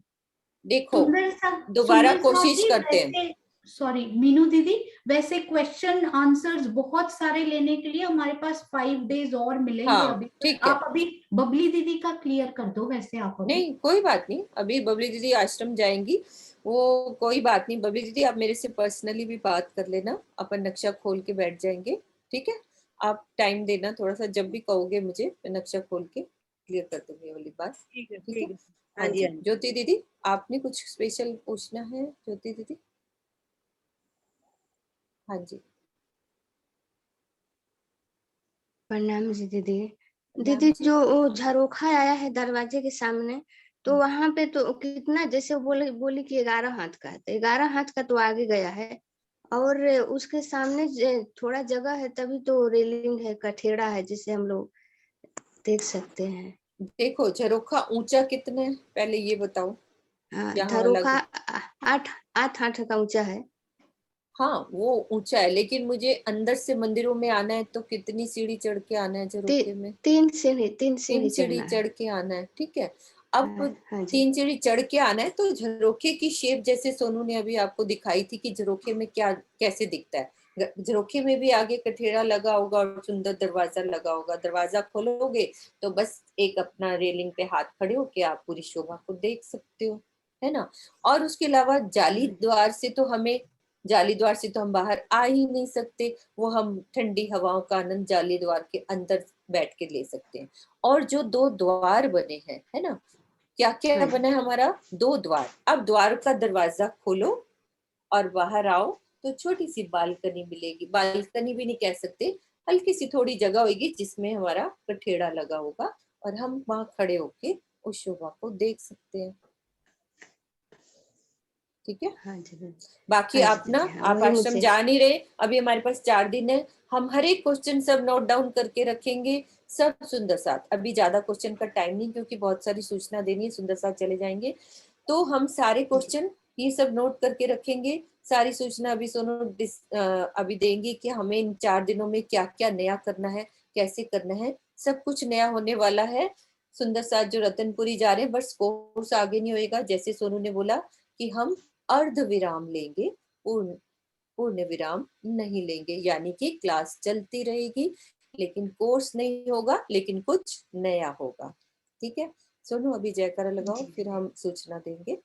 देखो दोबारा कोशिश करते हैं। सॉरी मीनू दीदी, वैसे क्वेश्चन आंसर्स बहुत सारे लेने के लिए हमारे पास 5 डेज और मिलेंगे। हाँ, अभी ठीक है। आप अभी बबली दीदी का क्लियर कर दो। वैसे आप अभी नहीं कोई बात नहीं, अभी बबली दीदी आश्रम जाएंगी, वो कोई बात नहीं। बबली दीदी आप मेरे से पर्सनली भी बात कर लेना, अपन नक्शा खोल के बैठ जाएंगे, ठीक है? आप टाइम देना थोड़ा सा, जब भी कहोगे मुझे मैं नक्शा खोल के क्लियर कर दूंगी ये वाली बात। ठीक है ठीक ठीक है। है। हाँ हाँ जी जी हाँ जी। ज्योति दीदी, आपने कुछ स्पेशल पूछना है? ज्योति दीदी हाँ जी। प्रणाम जी दीदी। प्रणाम दीदी जी। जो वो झरोखा आया है दरवाजे के सामने, तो वहां पे तो कितना, जैसे बोली कि 11 हाथ का है, तो 11 हाथ का तो आगे गया है, और उसके सामने थोड़ा जगह है, तभी तो रेलिंग है, कठेड़ा है, जिसे हम लोग देख सकते हैं। देखो झरोखा ऊंचा कितना है पहले ये बताओ। हाँ, जहाँ झरोखा लग 8 हाथ का ऊंचा है। हाँ वो ऊंचा है, लेकिन मुझे अंदर से मंदिरों में आना है तो कितनी सीढ़ी चढ़ के आना है झरोखे में? 3 तीन सीढ़ी सीढ़ी चढ़ना है। चढ़ के आना है, ठीक है। अब हाँ जी। 3 सीढ़ी चढ़ के आना है, तो झरोखे की शेप जैसे सोनू ने अभी आपको दिखाई थी कि झरोखे में क्या कैसे दिखता है। झरोखे में भी आगे कठेड़ा लगा होगा और सुंदर दरवाजा लगा होगा। दरवाजा खोलोगे तो बस एक अपना रेलिंग पे हाथ खड़े होके आप पूरी शोभा को देख सकते हो, है ना? और उसके अलावा जाली द्वार से तो हम बाहर आ ही नहीं सकते। वो हम ठंडी हवाओं का आनंद जाली द्वार के अंदर बैठ के ले सकते हैं। और जो 2 द्वार बने हैं, है ना, क्या क्या हाँ जी। बना है हमारा? 2 द्वार। अब द्वार का दरवाजा खोलो और बाहर आओ तो छोटी सी बालकनी मिलेगी। बालकनी भी नहीं कह सकते, हल्की सी थोड़ी जगह होगी जिसमें हमारा कठेड़ा लगा होगा और हम वहां खड़े होके उस शोभा को देख सकते हैं, ठीक है। हाँ जी दीदी। बाकी हाँ जी आप ना, दीदी, हाँ, आप वही आश्रम मुझे। जा नहीं रहे, अभी हमारे पास 4 दिन है। हम हर एक क्वेश्चन सब नोट डाउन करके रखेंगे, सब सुंदर साथ। अभी ज्यादा क्वेश्चन का टाइम नहीं, क्योंकि बहुत सारी सूचना देनी है, सुंदर साथ चले जाएंगे। तो हम सारे क्वेश्चन ये सब नोट करके रखेंगे। सारी सूचना अभी सोनू अभी देंगी कि हमें इन 4 दिनों में क्या क्या नया करना है, कैसे करना है। सब कुछ नया होने वाला है। सुंदर साथ जो रतनपुरी जा रहे हैं, बस कोर्स आगे नहीं होएगा। जैसे सोनू ने बोला कि हम अर्ध विराम लेंगे, पूर्ण पूर्ण विराम नहीं लेंगे, यानी कि क्लास चलती रहेगी लेकिन कोर्स नहीं होगा, लेकिन कुछ नया होगा, ठीक है। सोनू अभी जयकारा लगाओ, फिर हम सूचना देंगे।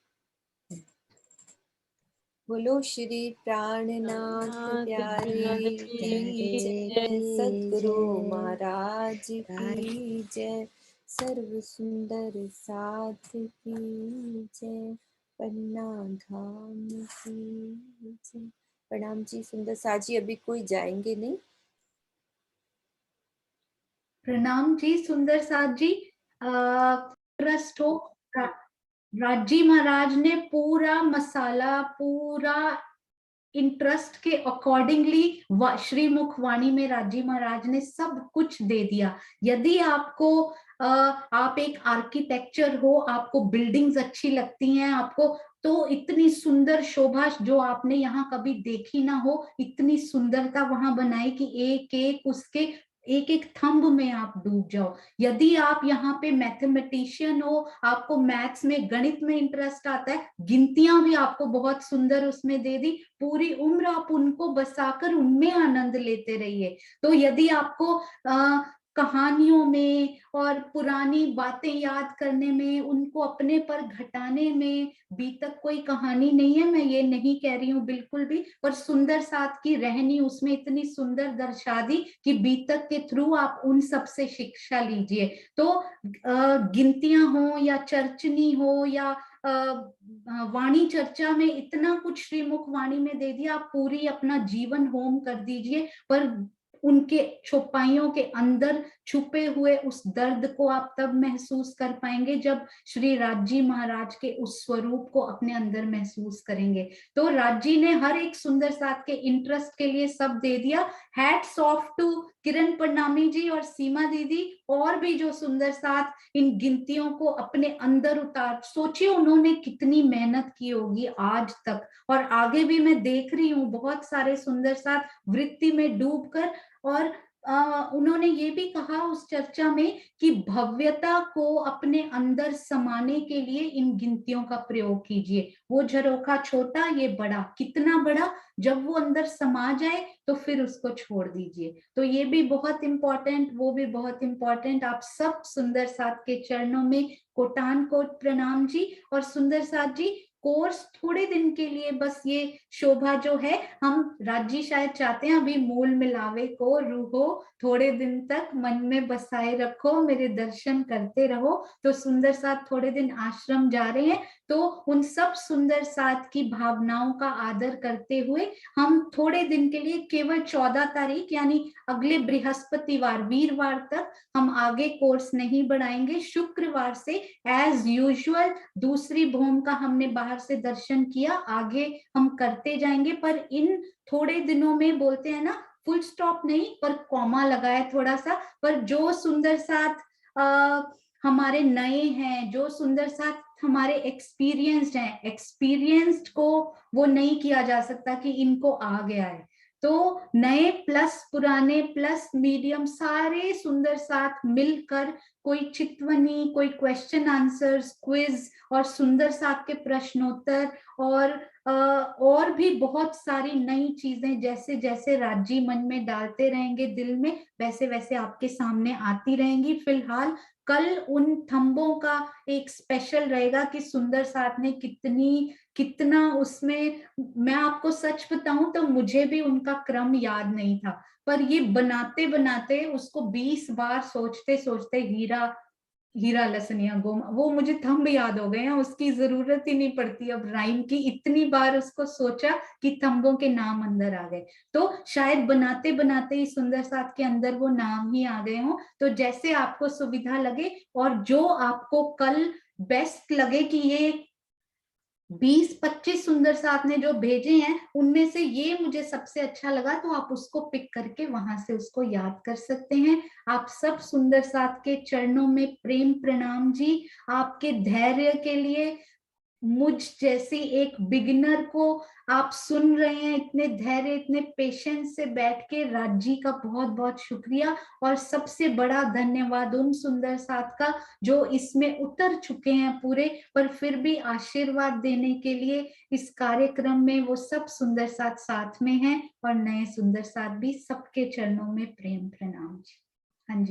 बोलो श्री प्राणनाथ प्यारे की जय, सद्गुरु महाराज की जय, सर्व सुंदर साथ की जय, पन्ना धाम की जय। प्रणाम जी सुंदर साजी, अभी कोई जाएंगे नहीं? प्रणाम जी सुंदर साथ जी। ट्रस्ट हो, राजी महाराज ने पूरा मसाला, पूरा इंटरेस्ट के अकॉर्डिंगली श्रीमुख वाणी में राजी महाराज ने सब कुछ दे दिया। यदि आपको आप एक आर्किटेक्चर हो, आपको बिल्डिंग्स अच्छी लगती हैं, आपको तो इतनी सुंदर शोभा जो आपने यहाँ कभी देखी ना हो, इतनी सुंदरता वहां बनाई कि एक एक उसके एक एक थंब में आप डूब जाओ। यदि आप यहाँ पे मैथमेटिशियन हो, आपको मैथ्स में, गणित में इंटरेस्ट आता है, गिनतियां भी आपको बहुत सुंदर उसमें दे दी, पूरी उम्र आप उनको बसाकर उनमें आनंद लेते रहिए। तो यदि आपको कहानियों में और पुरानी बातें याद करने में, उनको अपने पर घटाने में, बीतक कोई कहानी नहीं है, मैं ये नहीं कह रही हूँ बिल्कुल भी, पर सुंदर साथ की रहनी उसमें इतनी सुंदर दर्शा दी कि बीतक के थ्रू आप उन सब से शिक्षा लीजिए। तो गिनतियां हो या चर्चनी हो या वाणी चर्चा में, इतना कुछ श्रीमुख वाणी में दे दिया। आप पूरी अपना जीवन होम कर दीजिए, पर उनके चौपाइयों के अंदर छुपे हुए उस दर्द को आप तब महसूस कर पाएंगे जब श्री राजी महाराज के उस स्वरूप को अपने अंदर महसूस करेंगे। तो राजी ने हर एक सुंदर साथ के इंटरेस्ट के लिए सब दे दिया। हैट्स ऑफ टू किरण प्रणामी जी और सीमा दीदी और भी जो सुंदर साथ इन गिनतियों को अपने अंदर उतार, सोचिए उन्होंने कितनी मेहनत की होगी आज तक, और आगे भी मैं देख रही हूँ बहुत सारे सुंदर साथ वृत्ति में डूबकर। और उन्होंने ये भी कहा उस चर्चा में कि भव्यता को अपने अंदर समाने के लिए इन गिनतियों का प्रयोग कीजिए। वो झरोखा छोटा, ये बड़ा, कितना बड़ा, जब वो अंदर समा जाए तो फिर उसको छोड़ दीजिए। तो ये भी बहुत इंपॉर्टेंट, वो भी बहुत इंपॉर्टेंट। आप सब सुंदर साथ के चरणों में कोटान कोट प्रणाम जी। और सुंदर साथ जी, कोर्स थोड़े दिन के लिए बस ये शोभा जो है, हम राज्य शायद चाहते हैं अभी मूल मिलावे को रूहो थोड़े दिन तक मन में बसाए रखो, मेरे दर्शन करते रहो। तो सुंदर साथ थोड़े दिन आश्रम जा रहे हैं, तो उन सब सुंदर साथ की भावनाओं का आदर करते हुए हम थोड़े दिन के लिए केवल 14 तारीख यानी अगले बृहस्पतिवार वीरवार तक हम आगे कोर्स नहीं बढ़ाएंगे। शुक्रवार से एज यूजुअल दूसरी भूम का हमने बाहर से दर्शन किया, आगे हम करते जाएंगे। पर इन थोड़े दिनों में बोलते हैं ना, फुल स्टॉप नहीं पर कॉमा लगाए थोड़ा सा। पर जो सुंदर साथ हमारे नए हैं, जो सुंदर साथ हमारे एक्सपीरियंस्ड हैं, एक्सपीरियंस्ड को वो नहीं किया जा सकता कि इनको आ गया है। तो नए प्लस पुराने प्लस मीडियम सारे सुंदर साथ मिलकर कोई चितवनी, कोई क्वेश्चन आंसर्स, क्विज और सुंदर साथ के प्रश्नोत्तर और भी बहुत सारी नई चीजें जैसे जैसे राज्य मन में डालते रहेंगे दिल में, वैसे वैसे आपके सामने आती रहेंगी। फिलहाल कल उन थंबों का एक स्पेशल रहेगा कि सुंदर साथ ने कितना उसमें, मैं आपको सच बताऊं तो मुझे भी उनका क्रम याद नहीं था, पर ये बनाते बनाते उसको 20 बार सोचते सोचते हीरा लसनिया गोमा, वो मुझे थंब याद हो गए हैं, उसकी जरूरत ही नहीं पड़ती अब राइम की, इतनी बार उसको सोचा कि थंबों के नाम अंदर आ गए। तो शायद बनाते बनाते ही सुंदर साथ के अंदर वो नाम ही आ गए हों। तो जैसे आपको सुविधा लगे और जो आपको कल बेस्ट लगे कि ये 20-25 सुंदर साथ ने जो भेजे हैं उनमें से ये मुझे सबसे अच्छा लगा, तो आप उसको पिक करके वहां से उसको याद कर सकते हैं। आप सब सुंदर साथ के चरणों में प्रेम प्रणाम जी। आपके धैर्य के लिए, मुझ जैसी एक बिगिनर को आप सुन रहे हैं इतने धैर्य, इतने पेशेंस से बैठ के, राज्य का बहुत बहुत शुक्रिया। और सबसे बड़ा धन्यवाद उन सुंदर साथ का जो इसमें उतर चुके हैं पूरे, पर फिर भी आशीर्वाद देने के लिए इस कार्यक्रम में वो सब सुंदर साथ साथ में हैं, और नए सुंदर साथ भी। सबके चरणों में प्रेम प्रणाम जी।